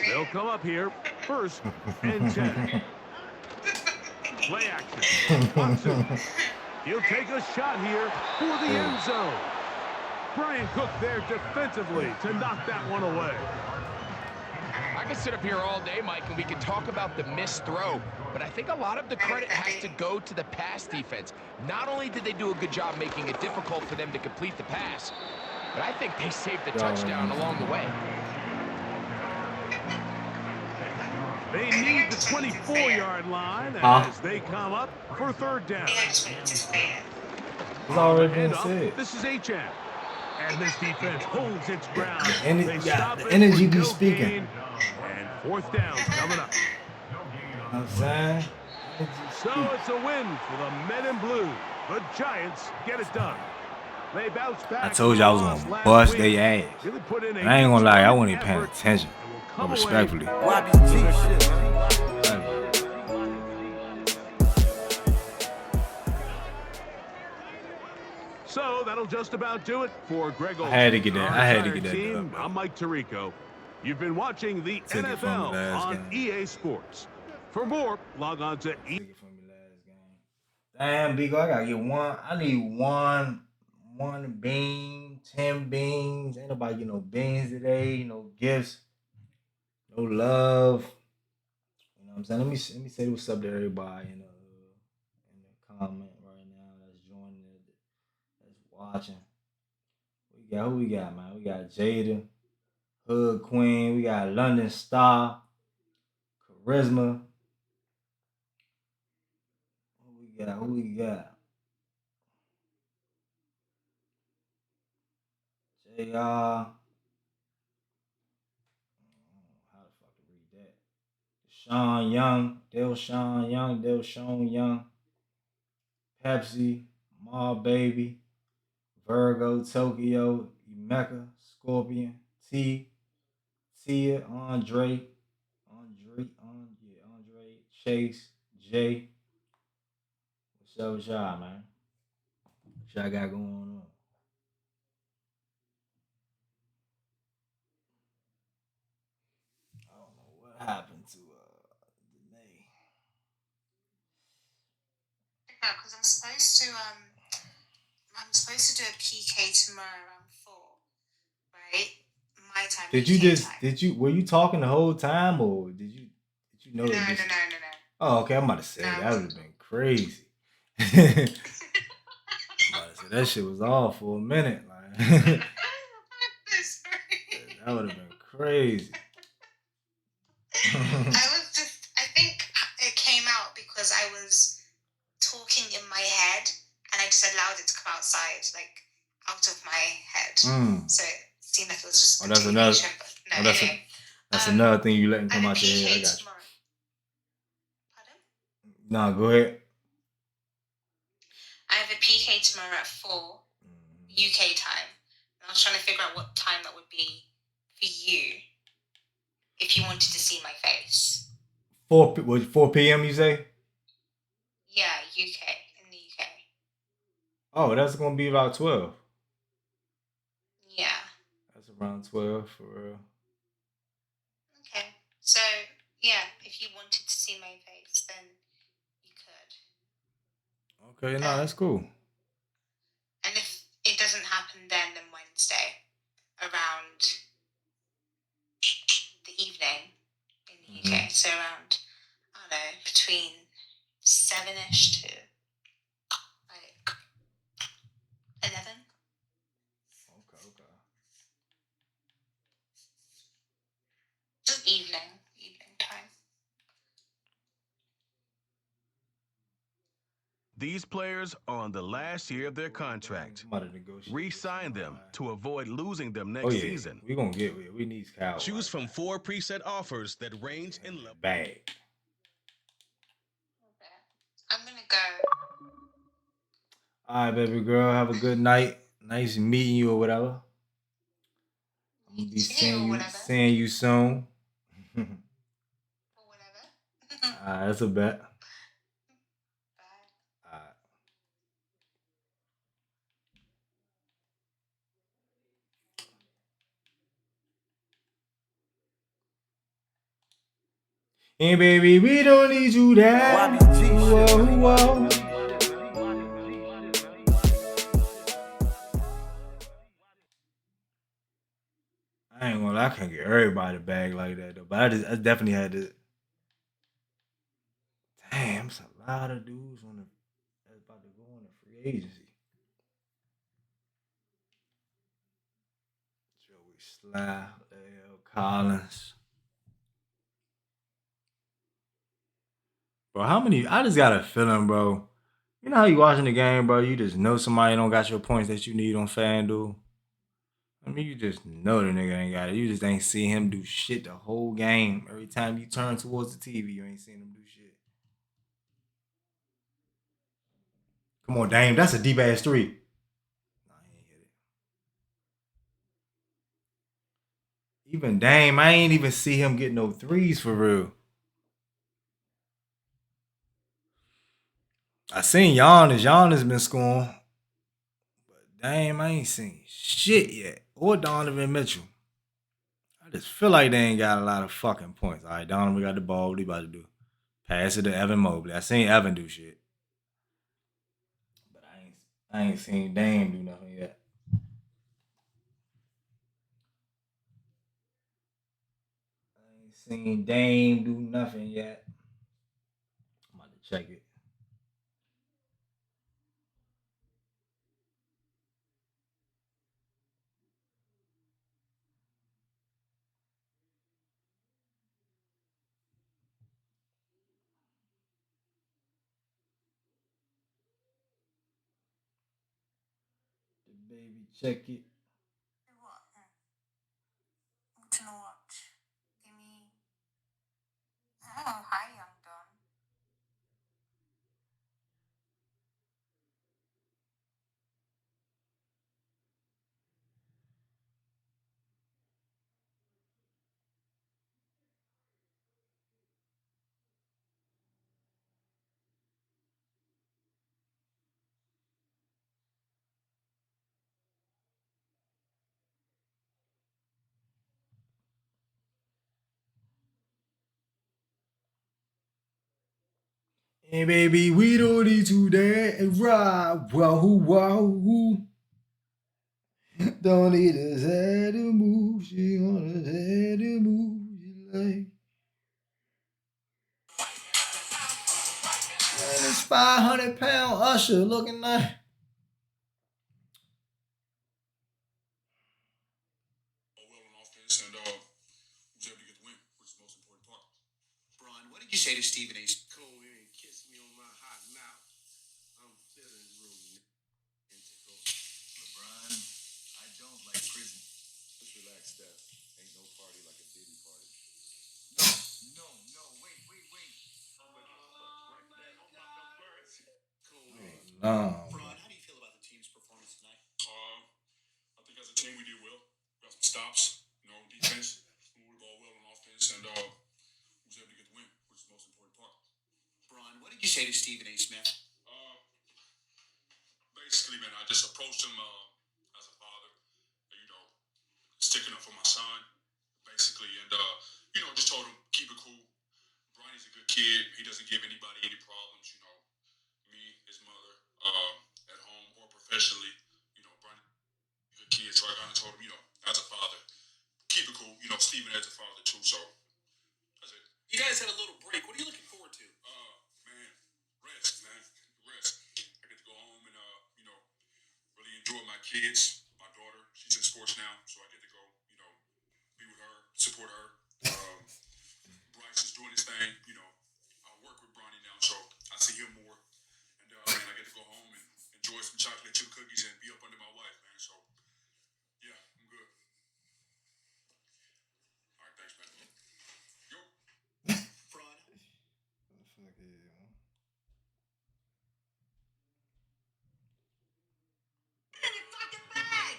They'll come up here first and 10. Play action. Watson. He'll take a shot here for the end zone. Brian Cook there defensively to knock that one away. I can sit up here all day, Mike, and we can talk about the missed throw, but I think a lot of the credit has to go to the pass defense. Not only did they do a good job making it difficult for them to complete the pass, but I think they saved the touchdown along the way. They need the 24-yard line as they come up for third down. It's already been said. This is H.M. And this defense holds its ground. The energy be speaking. And fourth down's coming up. I'm saying. So it's a win for the men in blue. The Giants get it done. They bounce back. I told you I was going to bust their ass. I ain't going to lie, I wasn't even paying attention. But respectfully. So that'll just about do it for Greg Olsen. I had to get that. I had to get that. Team. I'm Mike Tirico. You've been watching the NFL on EA Sports. For more, log on to Damn, Big, I gotta get one. I need one bean, 10 beans. Ain't nobody get no beans today. No gifts. No love. You know what I'm saying? Let me say what's up to everybody comment right now that's joining it, that's watching. We got who we got, man? We got Jada, Hood Queen, we got London Star, Charisma. Who we got? Who we got? JR. How the fuck to read that? Sean Young, Del Sean Young, Pepsi, Ma Baby, Virgo, Tokyo, Emeka, Scorpion, T, Tia, Andre, Chase, Jay. What's up with y'all, man? What y'all got going on? I don't know what happened to Danae. Because I'm supposed to do a PK tomorrow around 4, right? My time, Did you UK just time. were you talking the whole time or did you know No, that no, this? no, no, no. Oh, okay. I'm about to say No, I that would wasn't. have been crazy. I'm about to say that shit was off for a minute. Like Sorry. that would have been crazy. I think it came out because I was talking in my head and I just allowed it to come outside, like out of my head. So it seemed like it was just That's another. continuation. But no, anyway. That's another thing you letting come out your head. I PK got you. tomorrow. Pardon? Nah, go ahead. I have a PK tomorrow at 4 UK time. And I was trying to figure out what time that would be for you if you wanted to see my face. 4 p.m. You say? Yeah, UK, in the UK. Oh, that's gonna be about 12. Yeah. That's around 12 for real. Okay. So, yeah, if you wanted to see my face, then you could. Okay, no, that's cool. And if it doesn't happen then Wednesday, around the evening in the UK. So around, I don't know, between 7ish to like 11. Okay. Just evening time. These players are on the last year of their contract. Re-sign them to avoid losing them next season. We need Cowboys. Choose from 4 preset offers that range in level. Bag. Okay. I'm gonna go. All right, baby girl. Have a good night. Nice meeting you or whatever. I'm gonna be seeing you soon. Or whatever. All right, that's a bet. Bye. All right. Hey, baby, we don't need you there. Whoa. I ain't gonna lie, I can't get everybody back like that though. But I definitely had to. Damn, it's a lot of dudes that's about to go on the free agency. Joey Sly, L. Collins. Bro, how many? I just got a feeling, bro. You know how you watching the game, bro? You just know somebody don't got your points that you need on FanDuel. I mean, you just know the nigga ain't got it. You just ain't see him do shit the whole game. Every time you turn towards the TV, you ain't seen him do shit. Come on, Dame. That's a deep ass 3. Nah, he ain't hit it. Even Dame, I ain't even see him get no threes for real. I seen Giannis. Giannis been scoring. But Dame, I ain't seen shit yet. Or Donovan Mitchell. I just feel like they ain't got a lot of fucking points. All right, Donovan got the ball. What he about to do? Pass it to Evan Mobley. I seen Evan do shit. But I ain't seen Dame do nothing yet. I ain't seen Dame do nothing yet. I'm about to check it. baby. Check it. What? What to watch? Give me. Oh, hi, young Don. Hey baby, we don't need to dance. Rock, wahoo, wahoo. Don't need to say to move. She gonna say to move. She like. And this 500-pound usher looking like. well on offense and was able to get the win, which is the most important part. Brian, what did you say to Stephen A? Come here and kiss me on my hot mouth. I'm feeling real mystical. LeBron, I don't like prison. Just relax, Steph. Ain't no party like a Diddy party. No, wait. No. Brian, how do you feel about the team's performance tonight? I think as a team we did well. We got some stops, defense, moved the ball well on offense, and was able to get the win, which is the most important part. Brian, what did you say to Stephen A. Smith? Uh, Basically, man, I just approached him as a father, you know, sticking up for my son, basically, and just told him keep it cool. Bronny's a good kid. He doesn't give anybody any problems. Me, his mother, at home or professionally. Bronny's a good kid, so I kind of told him, as a father, keep it cool. Steven as a father too, so that's it. You guys had a little break. What are you looking forward to? Man, rest, man, rest. I get to go home and really enjoy my kids. My daughter, she's in sports now, so I get to go, be with her, support her. Bryce is doing his thing. I work with Bronny now, so I see him more. And man, I get to go home and enjoy some chocolate chip cookies and be up under my wife, man. So yeah, I'm good. All right, thanks, man. Yo, Bron. Fuck yeah. In your fucking bag!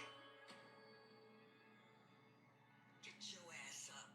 Get your ass up.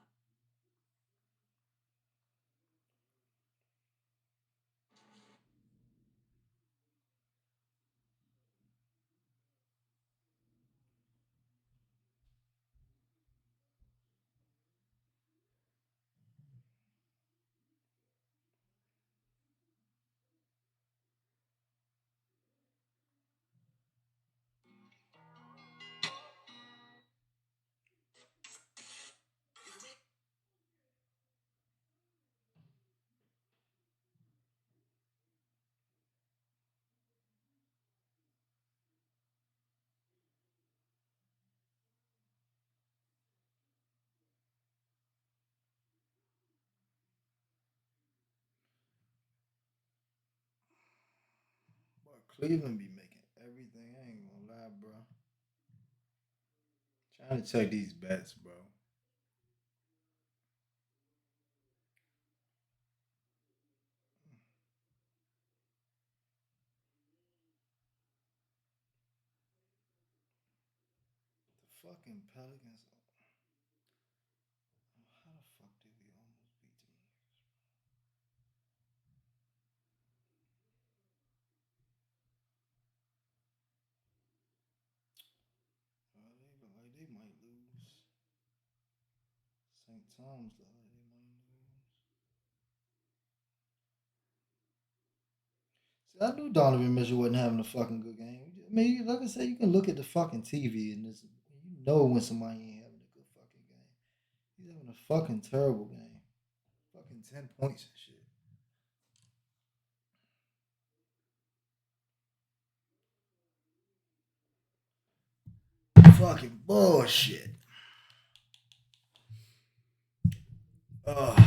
Boy, Cleveland be making everything. I ain't gonna lie, bro. Trying to check these bets, bro. The fucking Pelicans. How the fuck did we almost beat them? They look like they might lose. St. Thomas look like they might lose. See, I knew Donovan Mitchell wasn't having a fucking good game. I mean, like I said, you can look at the fucking TV and you know when somebody ain't having a good fucking game. He's having a fucking terrible game. Fucking 10 points and shit. Fucking bullshit. Ugh.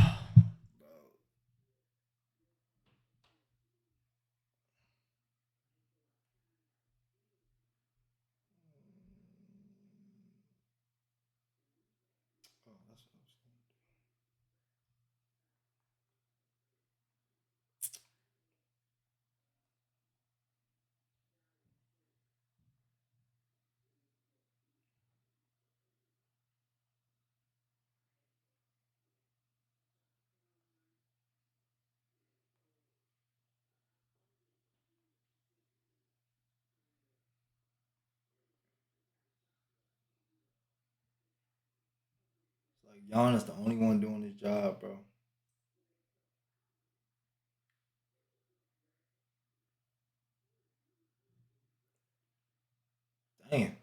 Giannis the only one doing his job, bro. Damn.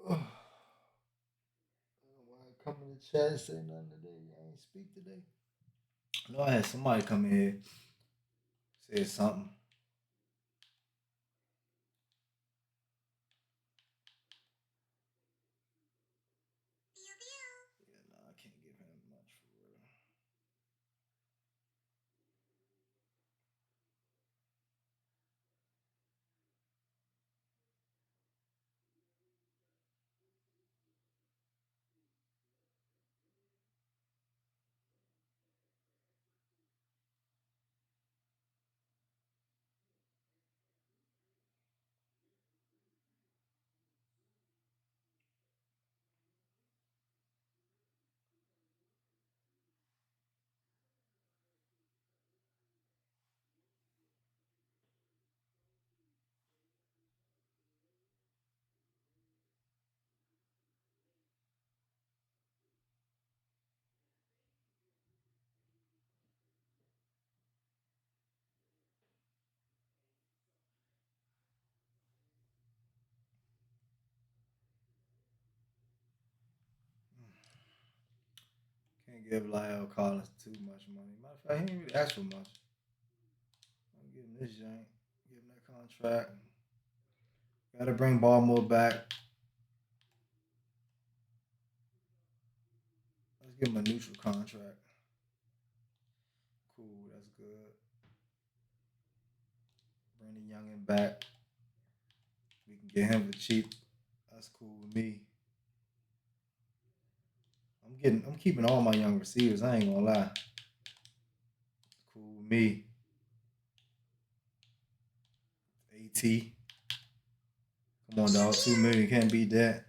Why come in the chat and say nothing today? I ain't speak today. I know I had somebody come in here say something. Yeah, no, I can't give him much for real. Can't give Lyle Collins too much money. Matter of fact, he didn't really ask for much. I'm give him this jank. Give him that contract. Gotta bring Baltimore back. Let's give him a neutral contract. Cool, that's good. Bring the youngin back. We can get him for cheap. That's cool with me. I'm keeping all my young receivers. I ain't gonna lie. Cool with me. AT. Come on, dog. 2 million. Can't beat that.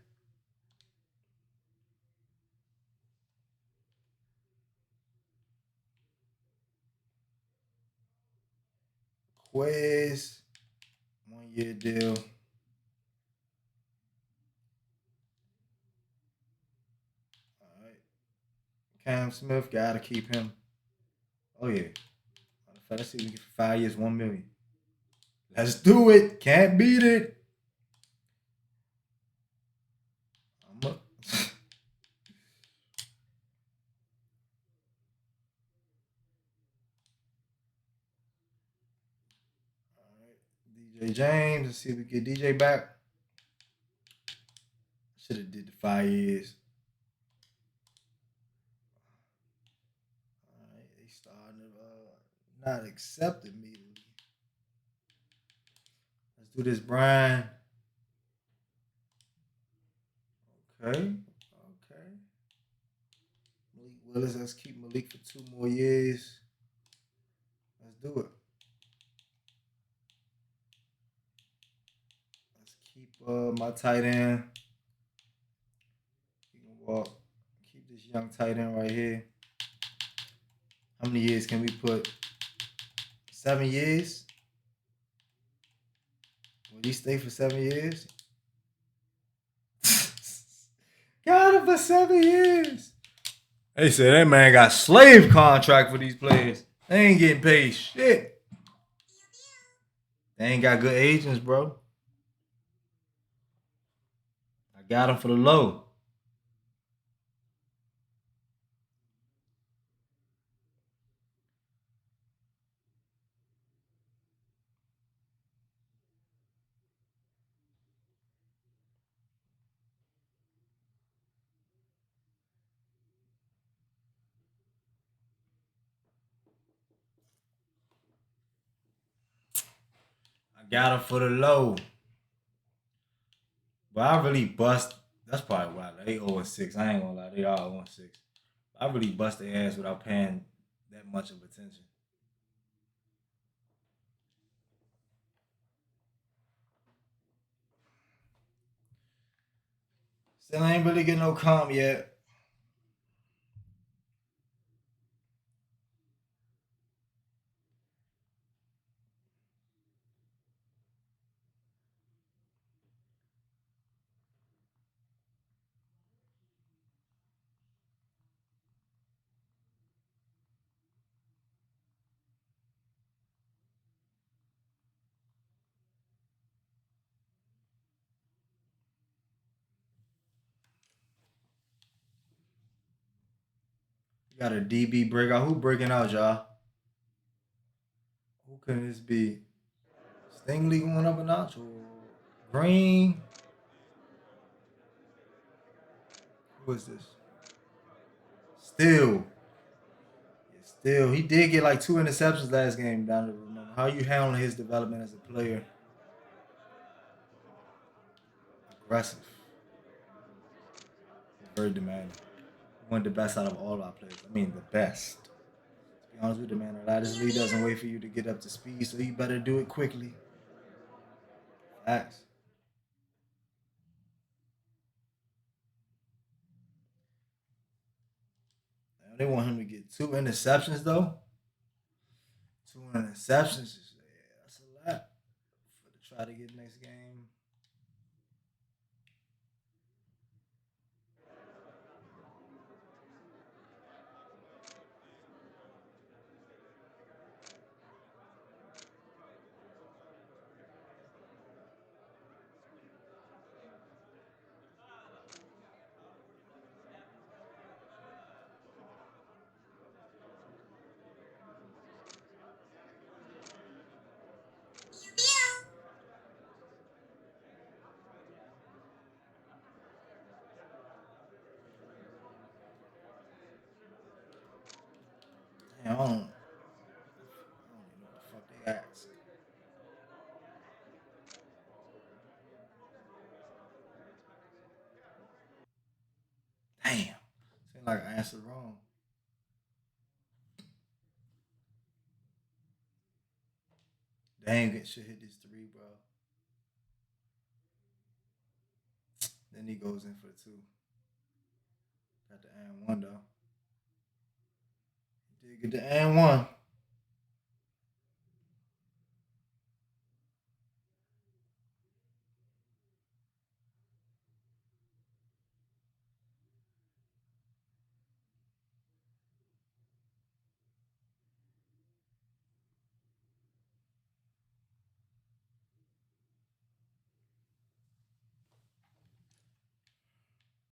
Quez. 1 year deal. All right. Cam Smith. Gotta keep him. Oh yeah. Let's see if we get for 5 years, 1 million. Let's do it. Can't beat it. I'm up. All right. DJ James. Let's see if we get DJ back. Should have did the 5 years. All right. They starting to not accept immediately. Let's do this, Brian. Okay. Okay. Malik Willis. Let's keep Malik for 2 more years. Let's do it. Let's keep my tight end. You can walk. Keep this young tight end right here. How many years can we put? 7 years? Will he stay for 7 years? Got him for 7 years. They said that man got slave contract for these players. They ain't getting paid shit. They ain't got good agents, bro. I got him for the low. got her for the low. But I really bust. That's probably why they 0-6. I ain't gonna lie, they are 0-6. I really bust their ass without paying that much of attention. Still ain't really getting no comp yet. Got a DB breakout. Who breaking out, y'all? Who can this be? Stingley going up a notch or Green? Who is this? Still. Yeah, still. He did get like 2 interceptions last game, down to remember. How you handling his development as a player? Aggressive. Very demanding. One of the best out of all our players. I mean, the best. To be honest with you, man, a lot of this league doesn't wait for you to get up to speed, so you better do it quickly. Facts. Now, they want him to get 2 interceptions, though. 2 interceptions, yeah, that's a lot for to try to get next game. Damn, I don't even know what the fuck they asked. Damn. Seems like I answered wrong. Dang, it should hit this 3, bro. Then he goes in for the 2. Got the and 1, though. He did get the and 1.